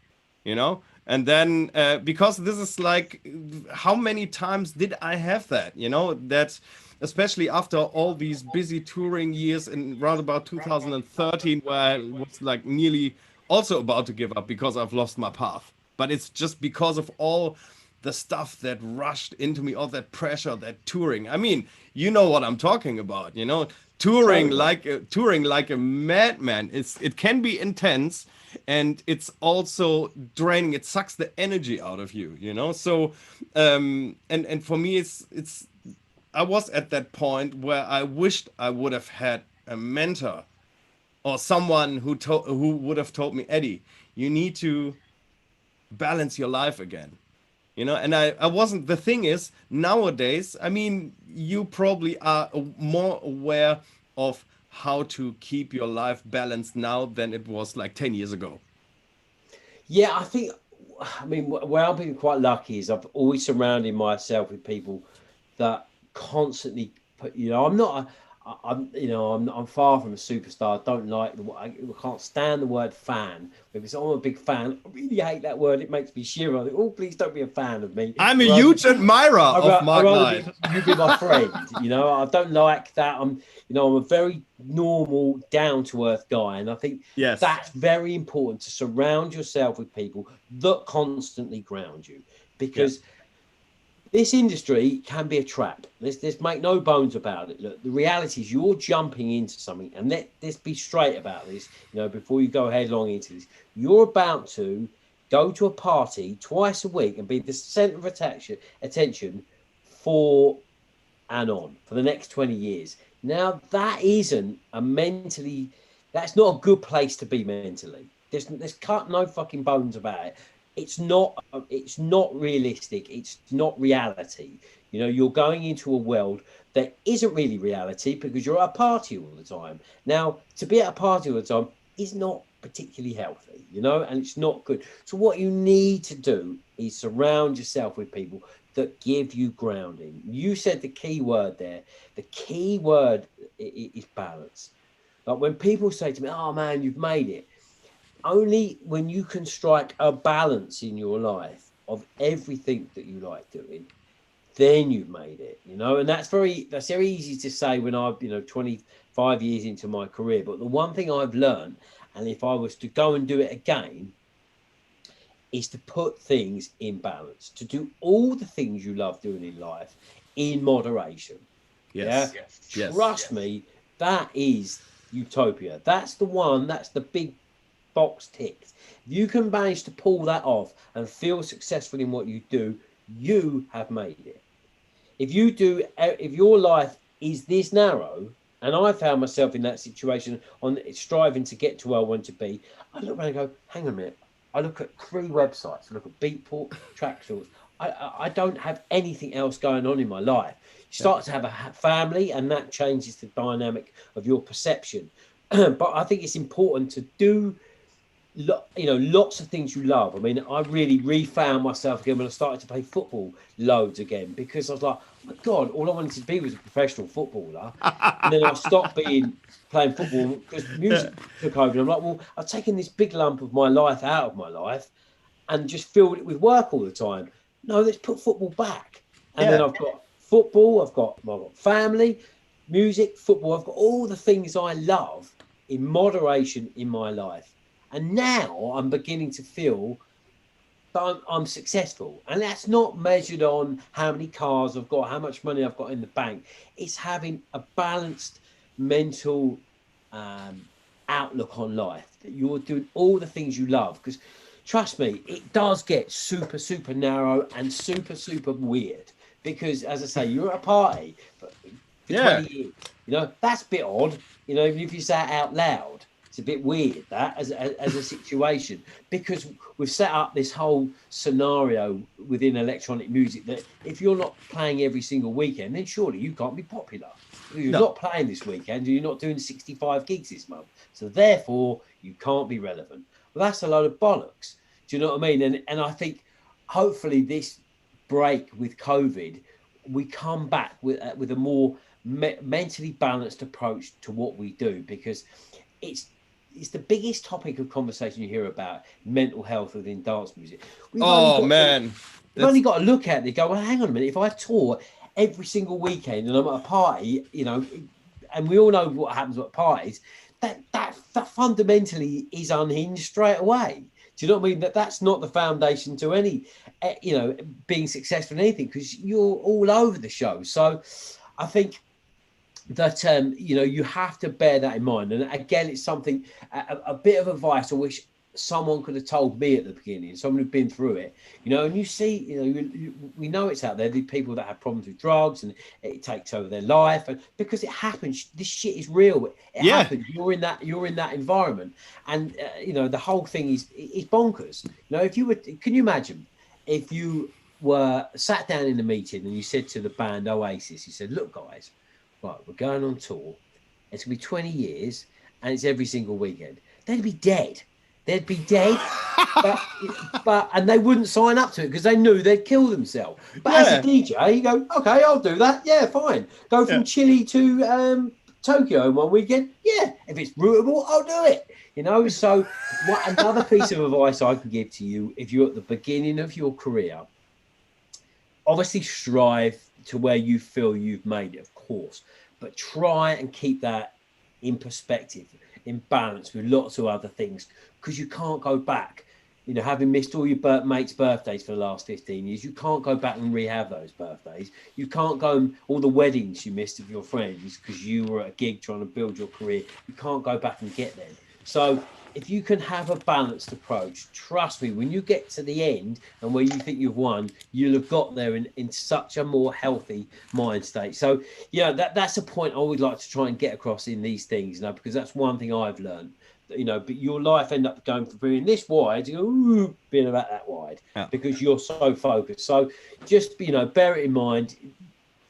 you know. And then because this is like, how many times did I have that, you know, that especially after all these busy touring years in around about 2013, where I was like nearly also about to give up because I've lost my path. But it's just because of all the stuff that rushed into me, all that pressure, that touring. I mean, you know what I'm talking about, you know, touring like a madman. It can be intense, and it's also draining. It sucks the energy out of you, you know. So and for me, it's I was at that point where I wished I would have had a mentor, or someone who would have told me, Eddie, you need to balance your life again, you know. And I wasn't. The thing is, nowadays, I mean, you probably are more aware of how to keep your life balanced now than it was like 10 years ago. Yeah, I mean, where I've been quite lucky is I've always surrounded myself with people that constantly put, you know, I'm far from a superstar. I don't like I can't stand the word fan, because I'm a big fan. I really hate that word. It makes me shiver. I think, oh, please don't be a fan of me. I'm a huge admirer of Mark Knight. You be my friend. You know, I don't like that. I'm a very normal, down to earth guy, and I think that's very important, to surround yourself with people that constantly ground you, because this industry can be a trap. Let's make no bones about it. Look, the reality is you're jumping into something, and let's be straight about this, you know, before you go headlong into this. You're about to go to a party twice a week and be the center of attention for the next 20 years. Now, that's not a good place to be mentally. There's cut no fucking bones about it. It's not realistic. It's not reality. You know, you're going into a world that isn't really reality, because you're at a party all the time. Now, to be at a party all the time is not particularly healthy, you know, and it's not good. So what you need to do is surround yourself with people that give you grounding. You said the key word there. The key word is balance. Like when people say to me, oh man, you've made it. Only when you can strike a balance in your life of everything that you like doing, then you've made it, you know. And that's very easy to say when I've, 25 years into my career. But the one thing I've learned, and if I was to go and do it again, is to put things in balance, to do all the things you love doing in life in moderation. Yes. Trust me, that is utopia. That's the big box ticked. If you can manage to pull that off and feel successful in what you do, you have made it. If your life is this narrow, and I found myself in that situation, on striving to get to where I want to be, I look around and go, hang on a minute, I look at 3 websites. I look at Beatport, Traxsource. I don't have anything else going on in my life. You start to have a family, and that changes the dynamic of your perception. But I think it's important to do, lots of things you love. I mean, I really refound myself again when I started to play football loads again, because I was like, oh my God, all I wanted to be was a professional footballer. And then I stopped playing football because music took over. And I'm like, well, I've taken this big lump of my life out of my life and just filled it with work all the time. No, let's put football back. And then I've got football, I've got family, music, football. I've got all the things I love in moderation in my life. And now I'm beginning to feel that I'm successful. And that's not measured on how many cars I've got, how much money I've got in the bank. It's having a balanced mental outlook on life, that you're doing all the things you love. Because trust me, it does get super, super narrow and super, super weird. Because, as I say, you're at a party for 20 years. That's a bit odd. Even if you say it out loud, it's a bit weird, that, as a situation. Because we've set up this whole scenario within electronic music that if you're not playing every single weekend, then surely you can't be popular. You're not playing this weekend, you're not doing 65 gigs this month. So therefore, you can't be relevant. Well, that's a load of bollocks. Do you know what I mean? And I think hopefully this break with COVID, we come back with a more mentally balanced approach to what we do, because it's the biggest topic of conversation you hear about mental health within dance music. We've only got to look at it and go, well, hang on a minute, if I tour every single weekend and I'm at a party, and we all know what happens at parties, that fundamentally is unhinged straight away. Do you know what I mean? That's not the foundation to any, being successful in anything, because you're all over the show. So I think that, you have to bear that in mind. And again, it's something, a bit of advice I wish someone could have told me at the beginning, someone who'd been through it, and you see, we know it's out there, the people that have problems with drugs and it takes over their life, and because it happens, this shit is real. It happens. You're in that environment, and the whole thing is bonkers. If you were, can you imagine if you were sat down in a meeting and you said to the band Oasis, you said, look guys, right, we're going on tour, it's gonna be 20 years and it's every single weekend. They'd be dead. They'd be dead, and they wouldn't sign up to it because they knew they'd kill themselves. But as a DJ, you go, okay, I'll do that. Yeah, fine. Go from Chile to Tokyo in one weekend. Yeah, if it's routable, I'll do it. So another piece of advice I can give to you, if you're at the beginning of your career, obviously strive to where you feel you've made it, of course, but try and keep that in perspective, in balance with lots of other things, because you can't go back, having missed all your mates' birthdays for the last 15 years, you can't go back and rehab those birthdays. You can't go all the weddings you missed of your friends because you were at a gig trying to build your career. You can't go back and get them. So if you can have a balanced approach, trust me, when you get to the end and where you think you've won, you'll have got there in such a more healthy mind state. So, that's a point I would like to try and get across in these things, because that's one thing I've learned. But your life end up going from being this wide to being about that wide, because you're so focused. So just, bear it in mind.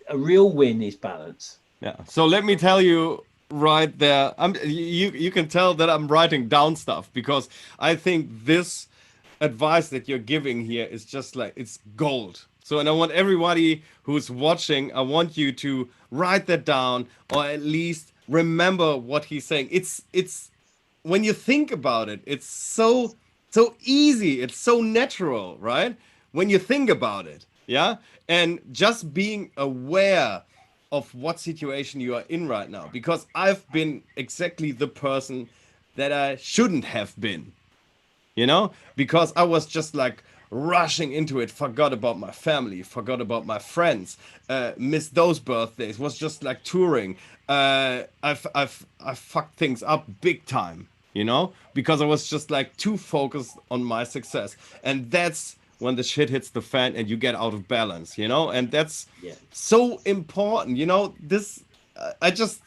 A real win is balance. Yeah. So let me tell you right there, you can tell that I'm writing down stuff, because I think this advice that you're giving here is just like, it's gold. So, and I want everybody who's watching, I want you to write that down, or at least remember what he's saying. It's when you think about it, it's so easy. It's so natural, right? When you think about it. Yeah. And just being aware of what situation you are in right now, because I've been exactly the person that I shouldn't have been, because I was just like rushing into it, forgot about my family, forgot about my friends, missed those birthdays, was just like touring. I fucked things up big time, because I was just like too focused on my success. And that's when the shit hits the fan and you get out of balance, and that's so important. This, I just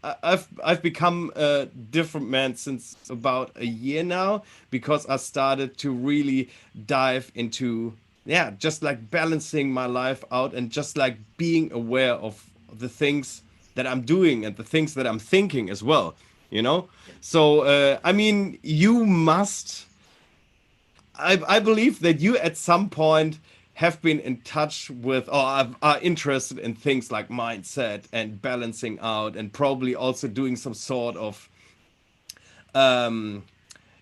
I've become a different man since about a year now, because I started to really dive into, yeah, just like balancing my life out and just like being aware of the things that I'm doing and the things that I'm thinking as well, you know. So I mean, you must, I believe that you at some point have been in touch with, or are interested in things like mindset and balancing out, and probably also doing some sort of,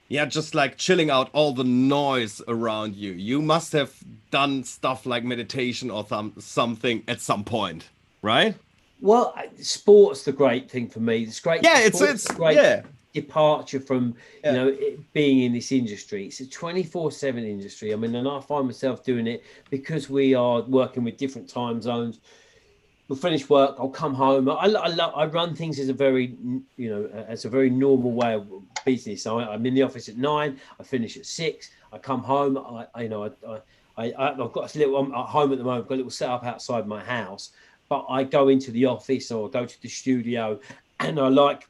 yeah, just like chilling out all the noise around you. You must have done stuff like meditation or something at some point, right? Well, sport's the great thing for me. It's great. Yeah, Sport's it's a great yeah. departure from Yeah. being in this industry. It's a 24/7 industry. I mean, and I find myself doing it because we are working with different time zones. We'll finish work, I'll come home. I run things as a very, as a very normal way of business. I'm in the office at 9, I finish at 6, I come home. I've got a little, I'm at home at the moment, I've got a little setup outside my house, but I go into the office or go to the studio, and I like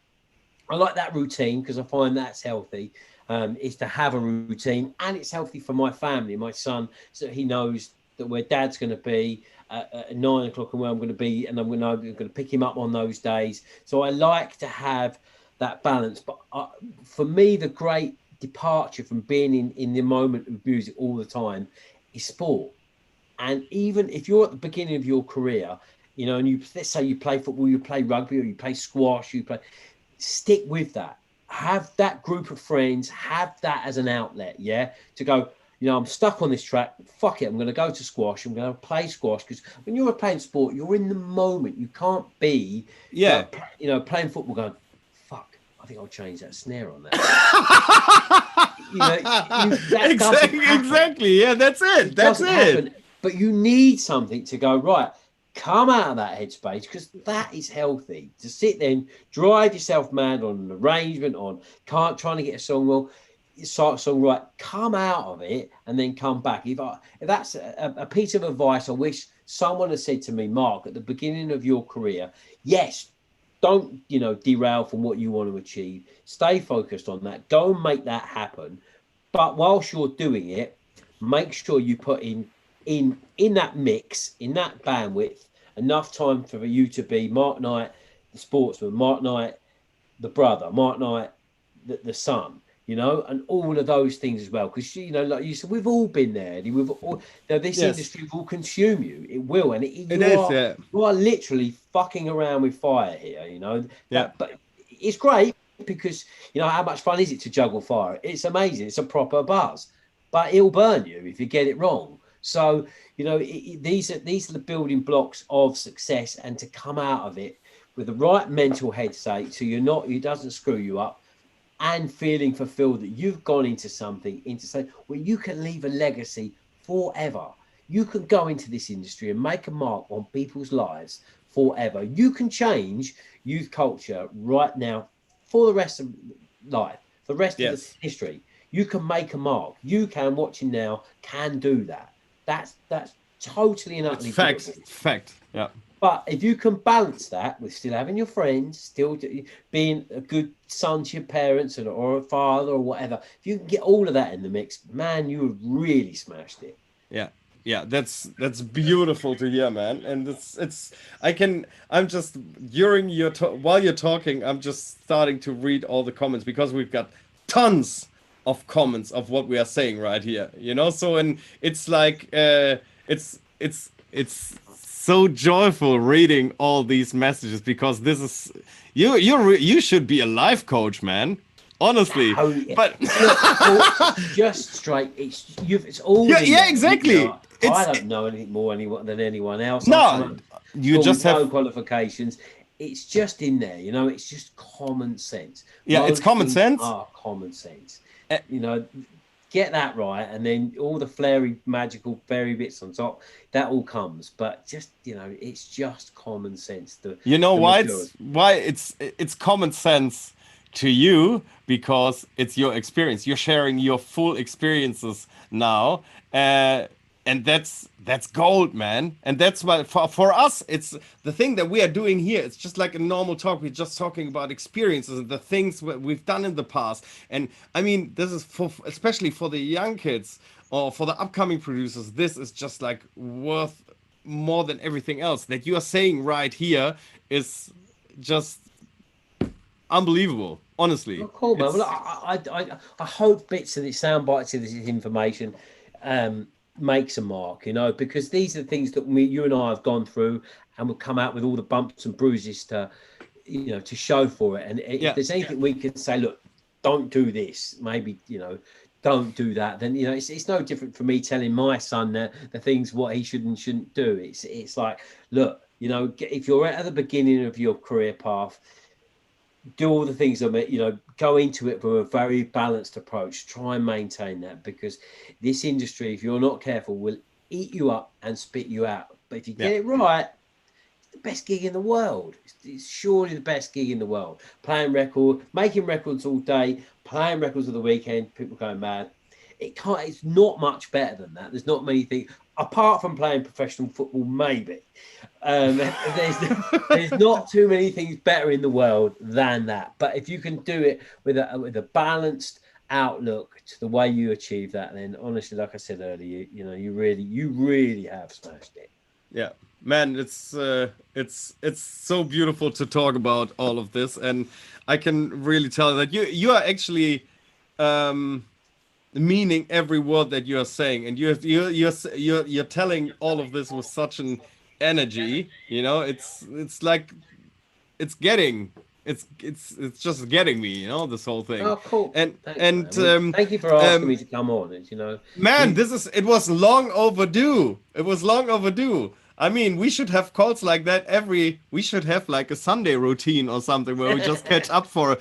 that routine because I find that's healthy. Is to have a routine, and it's healthy for my family, my son, so he knows that where dad's going to be at 9 o'clock and where I'm going to be, and I'm going to pick him up on those days. So I like to have that balance. But for me, the great departure from being in the moment of music all the time is sport. And even if you're at the beginning of your career, and let's say you play football, you play rugby, or you play squash, stick with that. Have that group of friends, have that as an outlet, yeah, to go, I'm stuck on this track. Fuck it. I'm going to go to squash. I'm going to play squash, because when you're playing sport, you're in the moment. You can't be, playing football going, fuck, I think I'll change that snare on that. Exactly. Yeah, that's it. That's it. Happen. But you need something to go, right, come out of that headspace, because that is healthy. To sit there and drive yourself mad on an arrangement, trying to get a song well. Song right, come out of it and then come back. If that's a piece of advice I wish someone had said to me, Mark, at the beginning of your career, yes, don't derail from what you want to achieve. Stay focused on that. Go and make that happen. But whilst you're doing it, make sure you put in that mix, in that bandwidth, enough time for you to be Mark Knight, the sportsman, Mark Knight, the brother, Mark Knight, the son. And all of those things as well. Because, like you said, we've all been there. This industry will consume you. It will. And you are literally fucking around with fire here, But it's great because, how much fun is it to juggle fire? It's amazing. It's a proper buzz. But it'll burn you if you get it wrong. So, these are the building blocks of success, and to come out of it with the right mental headspace, so it doesn't screw you up, and feeling fulfilled that you've gone into something where you can leave a legacy forever. You can go into this industry and make a mark on people's lives forever. You can change youth culture right now for the rest of life, the rest of the history. You can make a mark. You can, watching now, can do that. That's totally and utterly fact. Yeah. But if you can balance that with still having your friends, still being a good son to your parents or a father or whatever, if you can get all of that in the mix, man, you have really smashed it. Yeah, that's beautiful to hear, man. And I'm just during while you're talking, I'm just starting to read all the comments, because we've got tons of comments of what we are saying right here, So, and it's like it's so joyful reading all these messages, because this is you should be a life coach, man, honestly. But just straight, it's all exactly. I don't know anything more than anyone else. You just have no qualifications. It's just in there, it's just common sense. It's common sense. Common sense. Get that right, and then all the magical fairy bits on top, that all comes. But just it's just common sense. Why it's common sense to you, because it's your experience. You're sharing your full experiences now, and that's gold, man. And that's why for us, it's the thing that we are doing here. It's just like a normal talk. We're just talking about experiences and the things we've done in the past. And I mean, this is for especially for the young kids or for the upcoming producers. This is just like worth more than everything else that you are saying right here is just unbelievable. Honestly, Oh, cool, man. Well, I hope bits of this, sound bites of this information makes a mark, you know, because these are the things that you and I have gone through, and we'll come out with all the bumps and bruises to, you know, to show for it. And if there's anything we can say, look, don't do this, maybe, you know, don't do that, then, you know, it's no different for me telling my son the things what he should and shouldn't do. It's like, look, you know, if you're at the beginning of your career path, do all the things of it, you know, go into it with a very balanced approach, try and maintain that, because this industry, if you're not careful, will eat you up and spit you out. But if you get it right, it's the best gig in the world. It's surely the best gig in the world. Making records all day, playing records at the weekend, people going mad. It's not much better than that. There's not many things, apart from playing professional football, maybe. There's not too many things better in the world than that. But if you can do it with a balanced outlook to the way you achieve that, then honestly, like I said earlier, you know, you really have smashed it. Yeah, man, it's so beautiful to talk about all of this, and I can really tell that you are actually meaning every word that you are saying, and you're telling all of this with such an energy. You know, it's like it's just getting me, you know, this whole thing. Oh, cool. And Thanks, thank you for asking me to come on. You know, man, it was long overdue. It was long overdue. I mean, we should have calls like that we should have like a Sunday routine or something where we just catch up for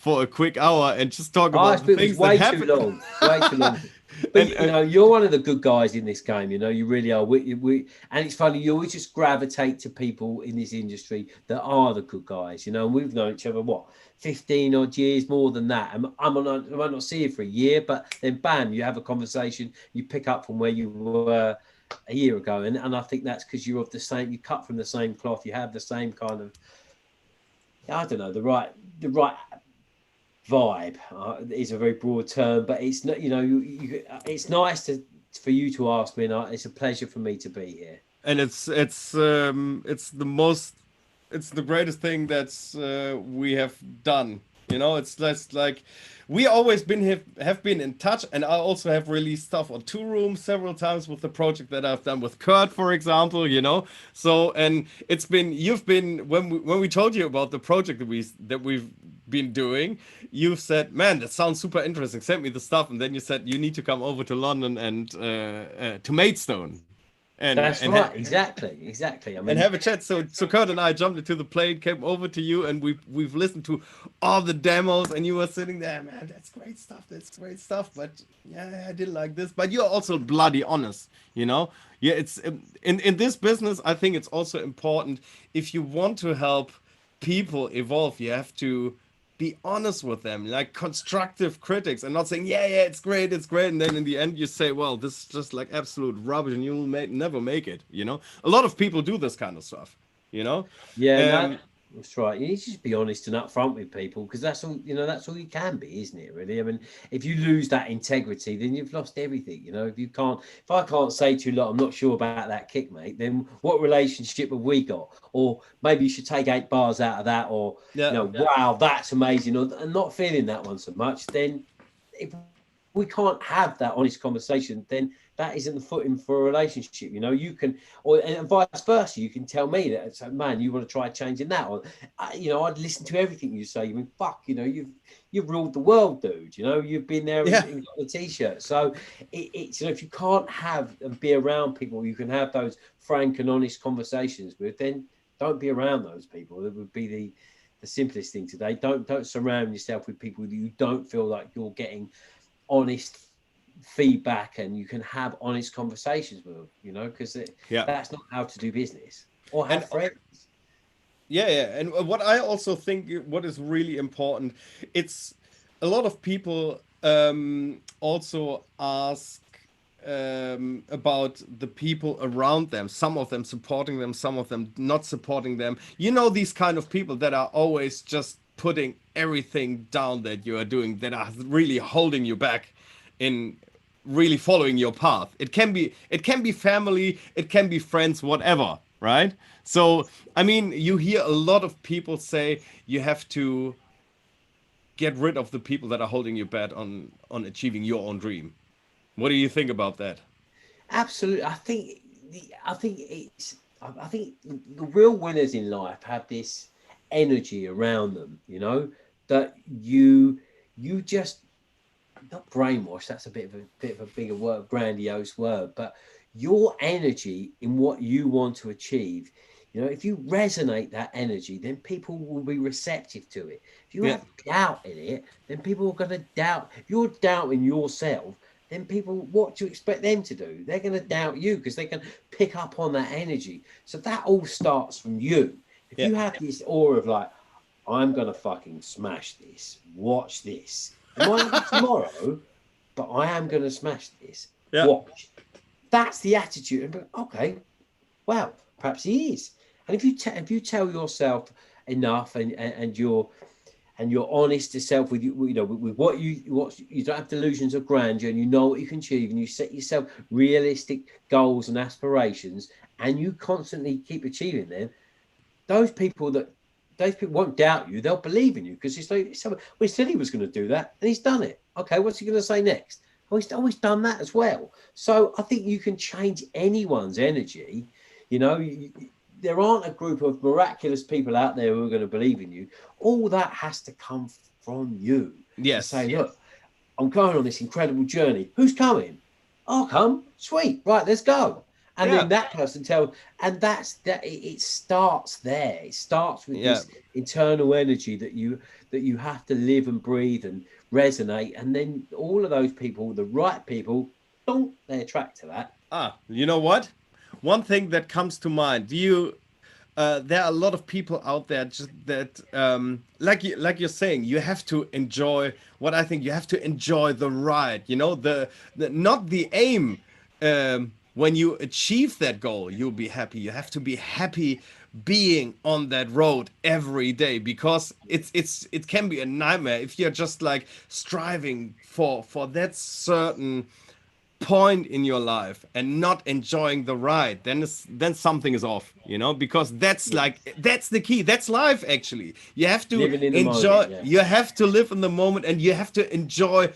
a quick hour and just talk about the things that happen. Way too long. But you know, you're one of the good guys in this game. You know, you really are. And it's funny, you always just gravitate to people in this industry that are the good guys. You know, and we've known each other 15 odd years, more than that. And I might not see you for a year, but then bam, you have a conversation. You pick up from where you were a year ago, and I think that's because you're of the same. You cut from the same cloth. You have the same kind of, I don't know, the right vibe is a very broad term, but it's not, you know, it's nice for you to ask me, and it's a pleasure for me to be here. And it's the greatest thing that we have done. You know, it's less like we always have been in touch, and I also have released stuff on Toolroom several times with the project that I've done with Kurt, for example. You know, so and you've been when we told you about the project that we've been doing, you've said, man, that sounds super interesting, send me the stuff, and then you said you need to come over to London and to Maidstone. That's right, exactly. I mean, and have a chat. So Kurt and I jumped into the plane, came over to you, and we've listened to all the demos, and you were sitting there, man, that's great stuff, but yeah, I didn't like this. But you're also bloody honest, you know. Yeah, it's in this business, I think it's also important, if you want to help people evolve, you have to be honest with them, like constructive critics, and not saying, yeah, it's great, and then in the end you say, well, this is just like absolute rubbish, and you'll never make it, you know. A lot of people do this kind of stuff, you know. Yeah, that's right. You need to just be honest and upfront with people, because that's all, you know, that's all you can be, isn't it, really? I mean, if you lose that integrity, then you've lost everything, you know. If I can't say to you, look, I'm not sure about that kick, mate, then what relationship have we got? Or maybe you should take 8 bars out of that, or wow, that's amazing, and not feeling that one so much. Then if we can't have that honest conversation, then that isn't the footing for a relationship. You know, you can, and vice versa, you can tell me that, so, man, you want to try changing that, or you know, I'd listen to everything you say. You mean, fuck, you know, you've ruled the world, dude. You know, you've been there and got the t-shirt. So it's, you know, if you can't have and be around people you can have those frank and honest conversations with, then don't be around those people. That would be the simplest thing today. Don't surround yourself with people that you don't feel like you're getting honest feedback and you can have honest conversations with them, you know, because that's not how to do business or have friends. And what I also think, what is really important, it's a lot of people also ask about the people around them, some of them supporting them, some of them not supporting them. You know, these kind of people that are always just putting everything down that you are doing, that are really holding you back in really following your path. It can be family, it can be friends, whatever, right? So I mean, you hear a lot of people say you have to get rid of the people that are holding you back on achieving your own dream. What do you think about that? Absolutely. I think the real winners in life have this energy around them, you know, that you just, not brainwash, that's a bit of a bigger word, grandiose word, but your energy in what you want to achieve, you know, if you resonate that energy, then people will be receptive to it. If you have doubt in it, then people are going to doubt. If you're doubting yourself, then people, what do you expect them to do? They're going to doubt you because they can pick up on that energy. So that all starts from you. If you have this aura of like, I'm going to fucking smash this, watch this. It might not be tomorrow, but I am going to smash this. Watch. That's the attitude. And okay, well, perhaps he is. And if you tell yourself enough, and you're honest to self with you know, with what you don't have delusions of grandeur, and you know what you can achieve, and you set yourself realistic goals and aspirations, and you constantly keep achieving them, those people won't doubt you. They'll believe in you because it's like, well, he said he was going to do that and he's done it. Okay, what's he going to say next? Oh, he's always done that as well. So I think you can change anyone's energy. You know, there aren't a group of miraculous people out there who are going to believe in you. All that has to come from you. Yes. To say, look, I'm going on this incredible journey. Who's coming? I'll come. Sweet. Right, let's go. And then that person tells, and that's that. It starts there. It starts with this internal energy that you have to live and breathe and resonate. And then all of those people, the right people, they attract to that. You know what? One thing that comes to mind. There are a lot of people out there just that, like you're saying, you have to enjoy. What I think, you have to enjoy the ride. You know, the not the aim. When you achieve that goal, you'll be happy. You have to be happy being on that road every day, because it can be a nightmare if you're just like striving for that certain point in your life and not enjoying the ride. Then something is off, you know, because that's the key. That's life, actually. You have to enjoy. Moment, you have to live in the moment, and you have to enjoy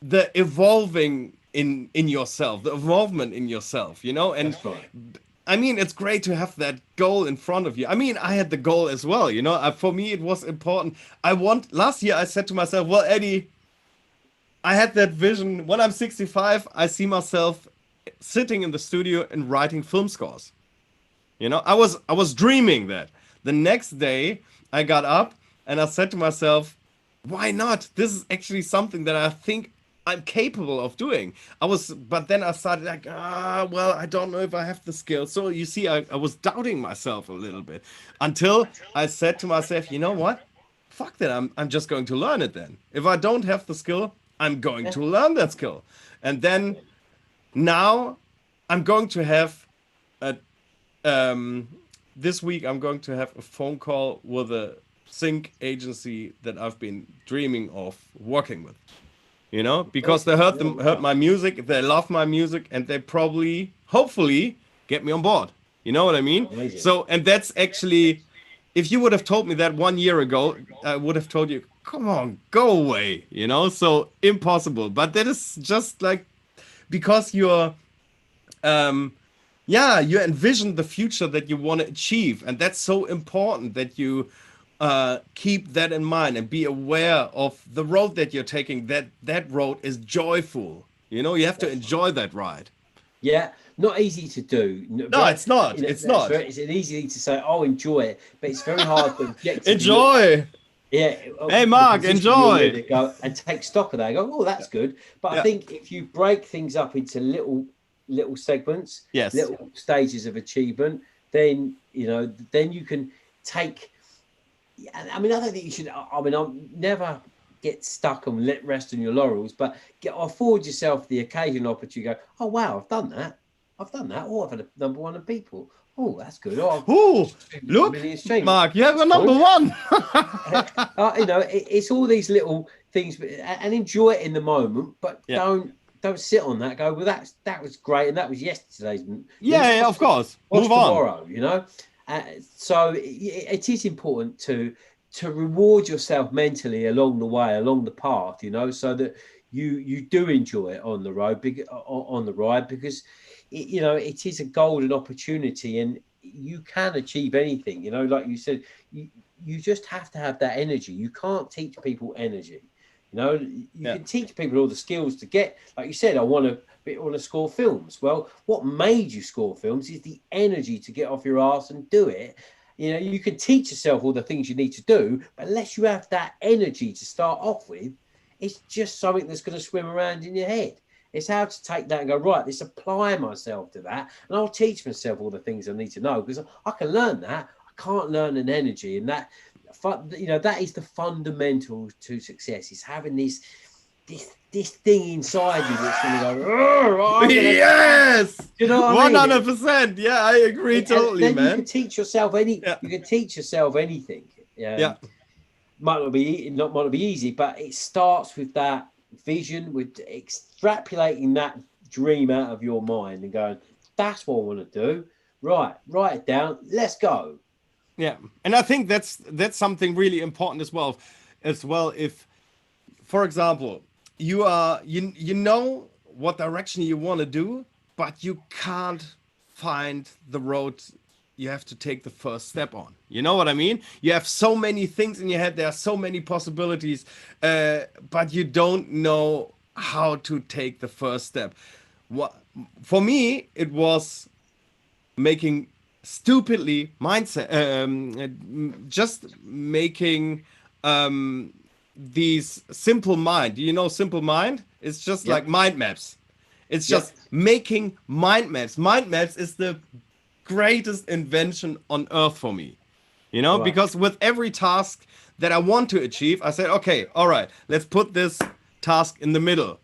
the evolving in yourself, the involvement in yourself, you know. And I mean, it's great to have that goal in front of you. I mean, I had the goal as well, you know. For me, it was important. Last year I said to myself, well, Eddie, I had that vision. When I'm 65, I see myself sitting in the studio and writing film scores. You know, I was dreaming that. The next day I got up and I said to myself, why not? This is actually something that I think I'm capable of doing. But then I started like, well, I don't know if I have the skill. So you see, I was doubting myself a little bit, until I said to myself, you know what? Fuck that. I'm just going to learn it then. If I don't have the skill, I'm going to learn that skill. And then now I'm going to have this week, I'm going to have a phone call with a sync agency that I've been dreaming of working with. You know, because they heard my music, they love my music, and they probably, hopefully, get me on board. You know what I mean? Amazing. So, and that's actually, if you would have told me that 1 year ago, I would have told you, come on, go away. You know, so impossible. But that is just like, because you envision the future that you want to achieve, and that's so important that you keep that in mind and be aware of the road that you're taking. That road is joyful. You know, you have to enjoy that ride. Yeah, not easy to do. No, it's not. It's not. It's easy to say, oh, enjoy it, but it's very hard to get to enjoy. Hey, Mark, enjoy. Go and take stock of that. Go, oh, that's good. But I think if you break things up into little segments, little stages of achievement, then you can take. I mean, I don't think you should. I mean, I'll never get stuck and rest on your laurels, but afford yourself the occasional opportunity to go, oh wow, I've done that. Oh, I've had a number one of people. Oh, that's good. Oh, look, Mark, you have a number one. It's all these little things, and enjoy it in the moment, but don't sit on that. Go, well, that was great, and that was yesterday's. Yeah, of course. Move tomorrow, on. So it is important to reward yourself mentally along the way, along the path, so that you do enjoy it on the road, on the ride, because it is a golden opportunity, and you can achieve anything. Like you said, you just have to have that energy. You can't teach people energy. You can teach people all the skills to get, like you said, I want to score films. Well, what made you score films is the energy to get off your ass and do it. You can teach yourself all the things you need to do, but unless you have that energy to start off with, it's just something that's going to swim around in your head. It's how to take that and go, right, let's apply myself to that, and I'll teach myself all the things I need to know, because I can learn that. I can't learn an energy, and that is the fundamental to success, is having this thing inside you that's going to go, yes, 100%. Yeah, I agree totally, man. You can teach yourself anything. Might not be easy, but it starts with that vision, with extrapolating that dream out of your mind and going, that's what I want to do. Right, write it down. Let's go. Yeah, and I think that's something really important as well. If, for example, you know what direction you want to do, but you can't find the road you have to take the first step on. You know what I mean? You have so many things in your head. There are so many possibilities, but you don't know how to take the first step. For me, it was making stupidly mindset, just making these simple mind. Simple mind? It's just like mind maps. It's just making mind maps. Mind maps is the greatest invention on earth for me, because with every task that I want to achieve, I said, okay, all right, let's put this task in the middle,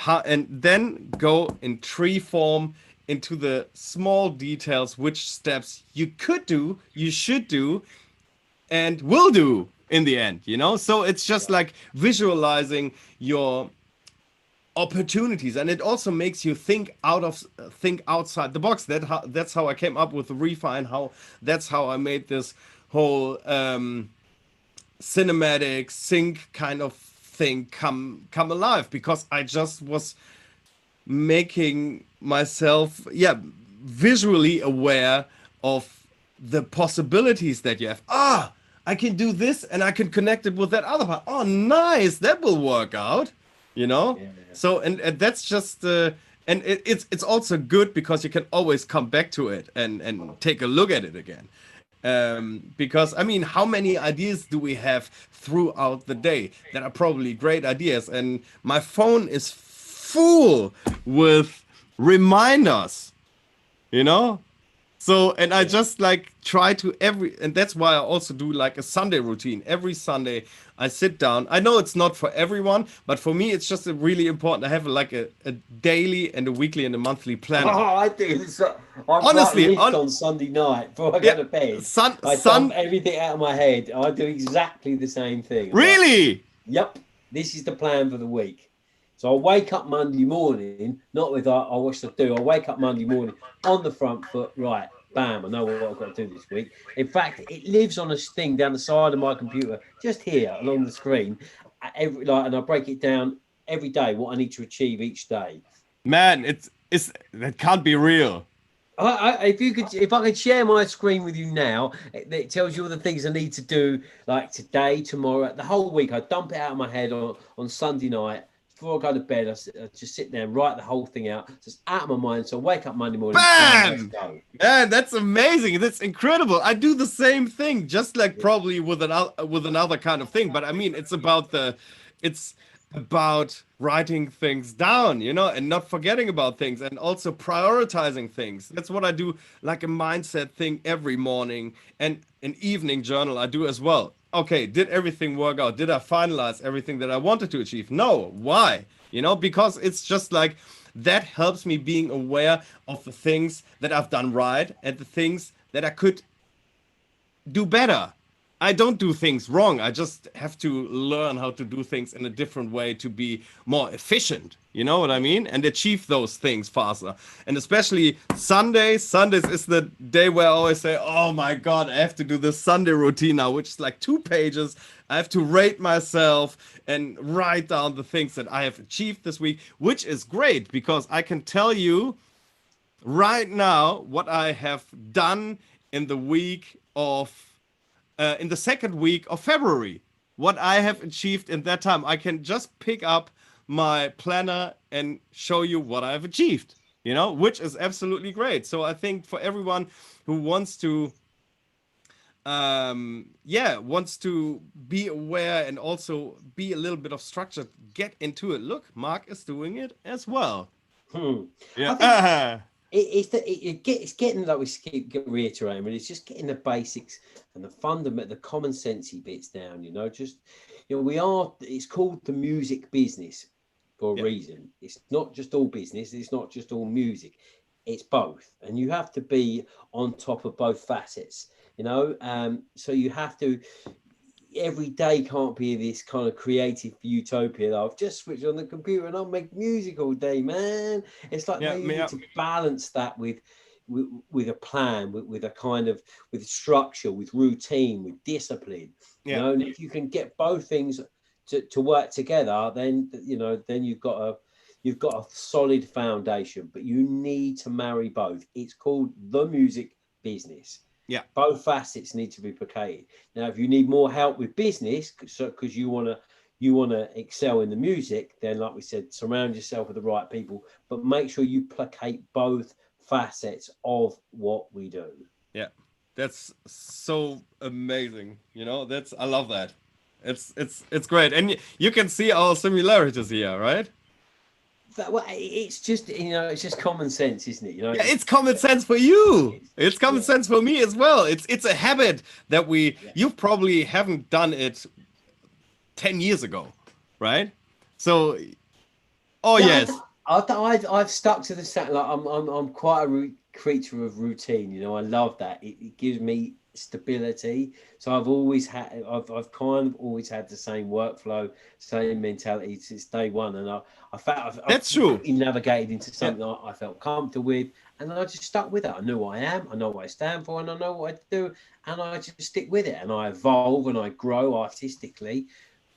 and then go in tree form into the small details, which steps you could do, you should do, and will do in the end, so it's just like visualizing your opportunities, and it also makes you think outside the box. That's how I came up with the Refine. That's how I made this whole cinematic sync kind of thing come alive, because I just was making myself visually aware of the possibilities that you have. I can do this, and I can connect it with that other part. Oh, nice, that will work out. So and that's just and it's also good because you can always come back to it and take a look at it again, because I mean, how many ideas do we have throughout the day that are probably great ideas, and my phone is full with reminders, so, and I just like try to and that's why I also do like a Sunday routine. Every Sunday I sit down. I know it's not for everyone, but for me, it's just really important. I have like a daily and a weekly and a monthly plan. I do this. Honestly, on Sunday night before I go to bed. I dump everything out of my head. I do exactly the same thing. Really? Yep. This is the plan for the week. So I wake up Monday morning, not with what should I do. I wake up Monday morning on the front foot, right, bam, I know what I've got to do this week. In fact, it lives on a thing down the side of my computer, just here along the screen, and I break it down every day, what I need to achieve each day. Man, that can't be real. If I could share my screen with you now, it tells you all the things I need to do, like today, tomorrow, the whole week. I dump it out of my head on Sunday night. Before I go to bed, I just sit there and write the whole thing out, just out of my mind. So I wake up Monday morning. Bam! Yeah, that's amazing. That's incredible. I do the same thing, just like probably with another kind of thing. But I mean, it's about writing things down, and not forgetting about things, and also prioritizing things. That's what I do, like a mindset thing every morning, and an evening journal I do as well. okay, did everything work out? Did I finalize everything that I wanted to achieve? No. Why? You know, because it's just like that helps me being aware of the things that I've done right and the things that I could do better. I don't do things wrong. I just have to learn how to do things in a different way to be more efficient. You know what I mean? And achieve those things faster. And especially Sundays. Sundays is the day where I always say, oh my God, I have to do this Sunday routine now, which is like 2 pages. I have to rate myself and write down the things that I have achieved this week, which is great because I can tell you right now what I have done in the week of in the second week of February, what I have achieved in that time. I can just pick up my planner and show you what I've achieved, you know, which is absolutely great. So I think for everyone who wants to wants to be aware and also be a little bit of structured, get into it. Look, Mark is doing it as well. Yeah. It's getting, like we keep reiterating, but it's just getting the basics and the fundamental, the common sensey bits down. You know, just, you know, it's called the music business for a reason. It's not just all business. It's not just all music. It's both, and you have to be on top of both facets. You know, so you have to. Every day can't be this kind of creative utopia that I've just switched on the computer and I'll make music all day, man. It's like, no, you need to balance that with a plan, with a kind of, with structure, with routine, with discipline. You know, and if you can get both things to work together, then, you know, then you've got a solid foundation. But you need to marry both. It's called the music business. Yeah, both facets need to be placated. Now, if you need more help with business, because you want to excel in the music, then, like we said, surround yourself with the right people, but make sure you placate both facets of what we do. Yeah, that's so amazing. You know, I love that. It's great, and you can see our similarities here, right? Well, it's just, you know, it's just common sense, isn't it? You know, yeah, it's common sense for you. It's common sense for me as well. It's a habit that you probably haven't done it 10 years ago, right? So, yes. I've stuck to the set. Like I'm quite a creature of routine. You know, I love that. It gives me stability. So I've kind of always had the same workflow, same mentality since day one. And I felt that's true. Navigated into something that I felt comfortable with, and I just stuck with it. I know what I am, I know what I stand for, and I know what I do, and I just stick with it. And I evolve and I grow artistically,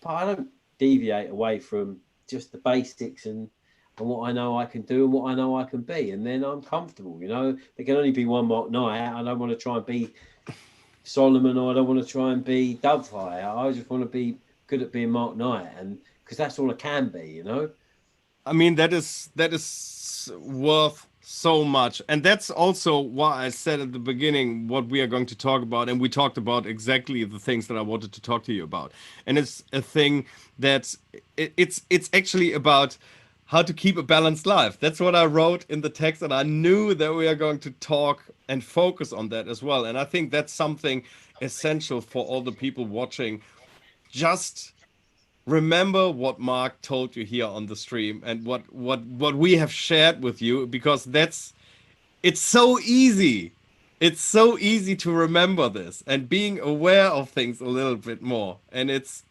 but I don't deviate away from just the basics and what I know I can do and what I know I can be. And then I'm comfortable. You know, there can only be one Mark Knight. I don't want to try and be Solomon, or I don't want to try and be 𝘍𝘬𝘓. I just want to be good at being Mark Knight, and because that's all I can be, you know. I mean, that is worth so much, and that's also why I said at the beginning what we are going to talk about, and we talked about exactly the things that I wanted to talk to you about. And it's a thing that it's actually about how to keep a balanced life. That's what I wrote in the text, and I knew that we are going to talk and focus on that as well. And I think that's something essential for all the people watching. Just remember what Mark told you here on the stream and what we have shared with you, because it's so easy. It's so easy to remember this and being aware of things a little bit more. And it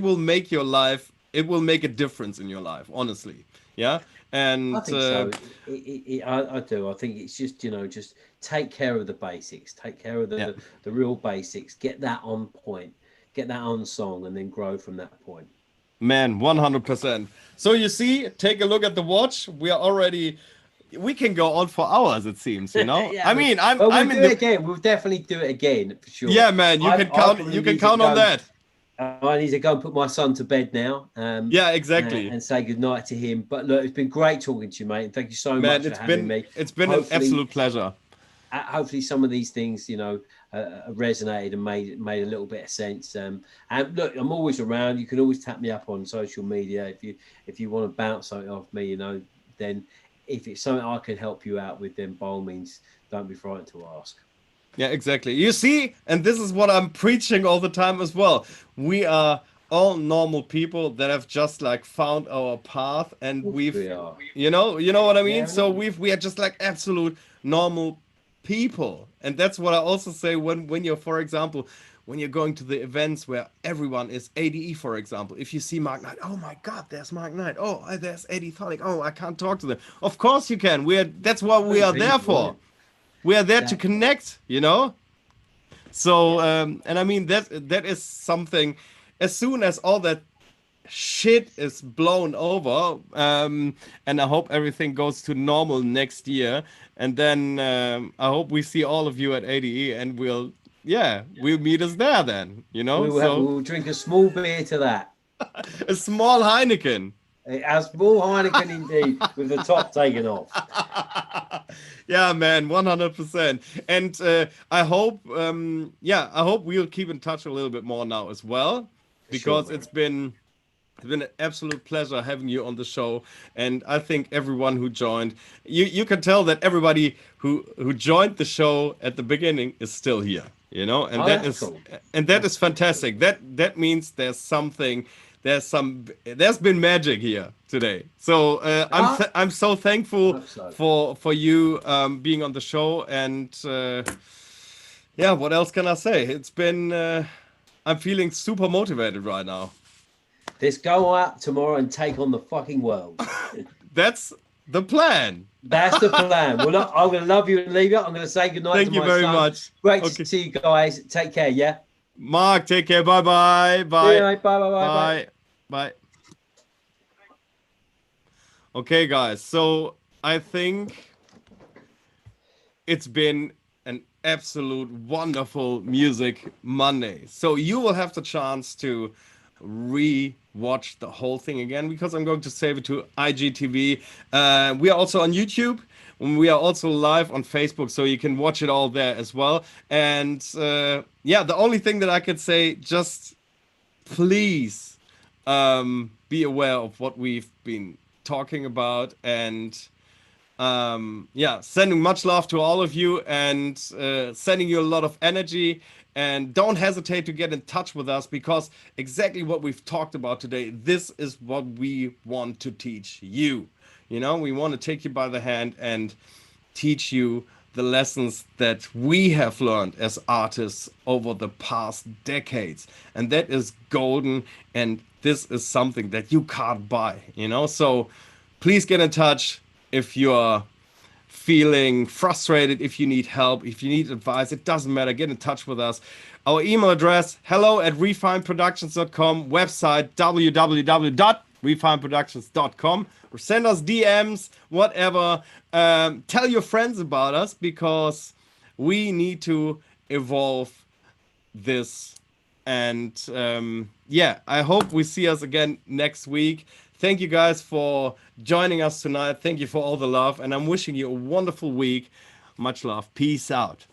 will make your life, it will make a difference in your life, honestly. Yeah. And I think so. I do. I think it's just, you know, just take care of the basics, take care of the real basics, get that on point, get that on song, and then grow from that point. Man, 100%. So you see, take a look at the watch. We can go on for hours, it seems, you know. I mean, We'll definitely do it again for sure. Yeah, man, you can count on that. I need to go and put my son to bed now. Yeah, exactly. And say goodnight to him. But look, it's been great talking to you, mate. And thank you so much for having me. It's been an absolute pleasure. Hopefully some of these things, you know, resonated and made a little bit of sense. And look, I'm always around. You can always tap me up on social media if you want to bounce something off me, you know. Then if it's something I can help you out with, then by all means, don't be frightened to ask. Yeah, exactly. You see, and this is what I'm preaching all the time as well. We are all normal people that have just like found our path, and We are. you know what I mean? Yeah, So we are just like absolute normal people. And that's what I also say when you're, for example, when you're going to the events where everyone is ADE, for example. If you see Mark Knight, oh my God, there's Mark Knight. Oh, there's 𝘵𝘺𝘧𝘦. Oh, I can't talk to them. Of course you can. That's what we are there for. We are there to connect, you know? So, and I mean, that is something, as soon as all that shit is blown over, and I hope everything goes to normal next year, and then I hope we see all of you at ADE, and we'll meet us there then, you know? We'll drink a small beer to that. A small Heineken. A small Heineken indeed, with the top taken off. Yeah, man, 100%. And I hope, I hope we'll keep in touch a little bit more now as well, because Sure, it's been an absolute pleasure having you on the show. And I think everyone who joined, you can tell that everybody who joined the show at the beginning is still here, you know, and that's cool. And that is fantastic. That means there's been magic here today. So I'm so thankful for you being on the show. And what else can I say? It's been I'm feeling super motivated right now. Let's go out tomorrow and take on the fucking world. That's the plan. That's the plan. Well, look, I'm going to love you and leave you. I'm going to say goodnight to my son. Thank you very much. Great to see you guys. Take care, yeah? Mark, take care. Bye-bye. Bye. Yeah, bye. Bye. Okay, guys. So I think it's been an absolute wonderful Music Monday. So you will have the chance to re-watch the whole thing again, because I'm going to save it to IGTV. We are also on YouTube, and we are also live on Facebook, so you can watch it all there as well. And the only thing that I could say, just please be aware of what we've been talking about, and sending much love to all of you, and sending you a lot of energy. And don't hesitate to get in touch with us, because exactly what we've talked about today, this is what we want to teach you. You know, we want to take you by the hand and teach you the lessons that we have learned as artists over the past decades. And that is golden, and this is something that you can't buy, you know? So please get in touch if you're feeling frustrated, if you need help, if you need advice. It doesn't matter. Get in touch with us. Our email address, hello@refineproductions.com, website www.refineproductions.com, or send us DMs, whatever. Tell your friends about us, because we need to evolve this. And I hope we see us again next week. Thank you guys for joining us tonight. Thank you for all the love, and I'm wishing you a wonderful week. Much love. Peace out.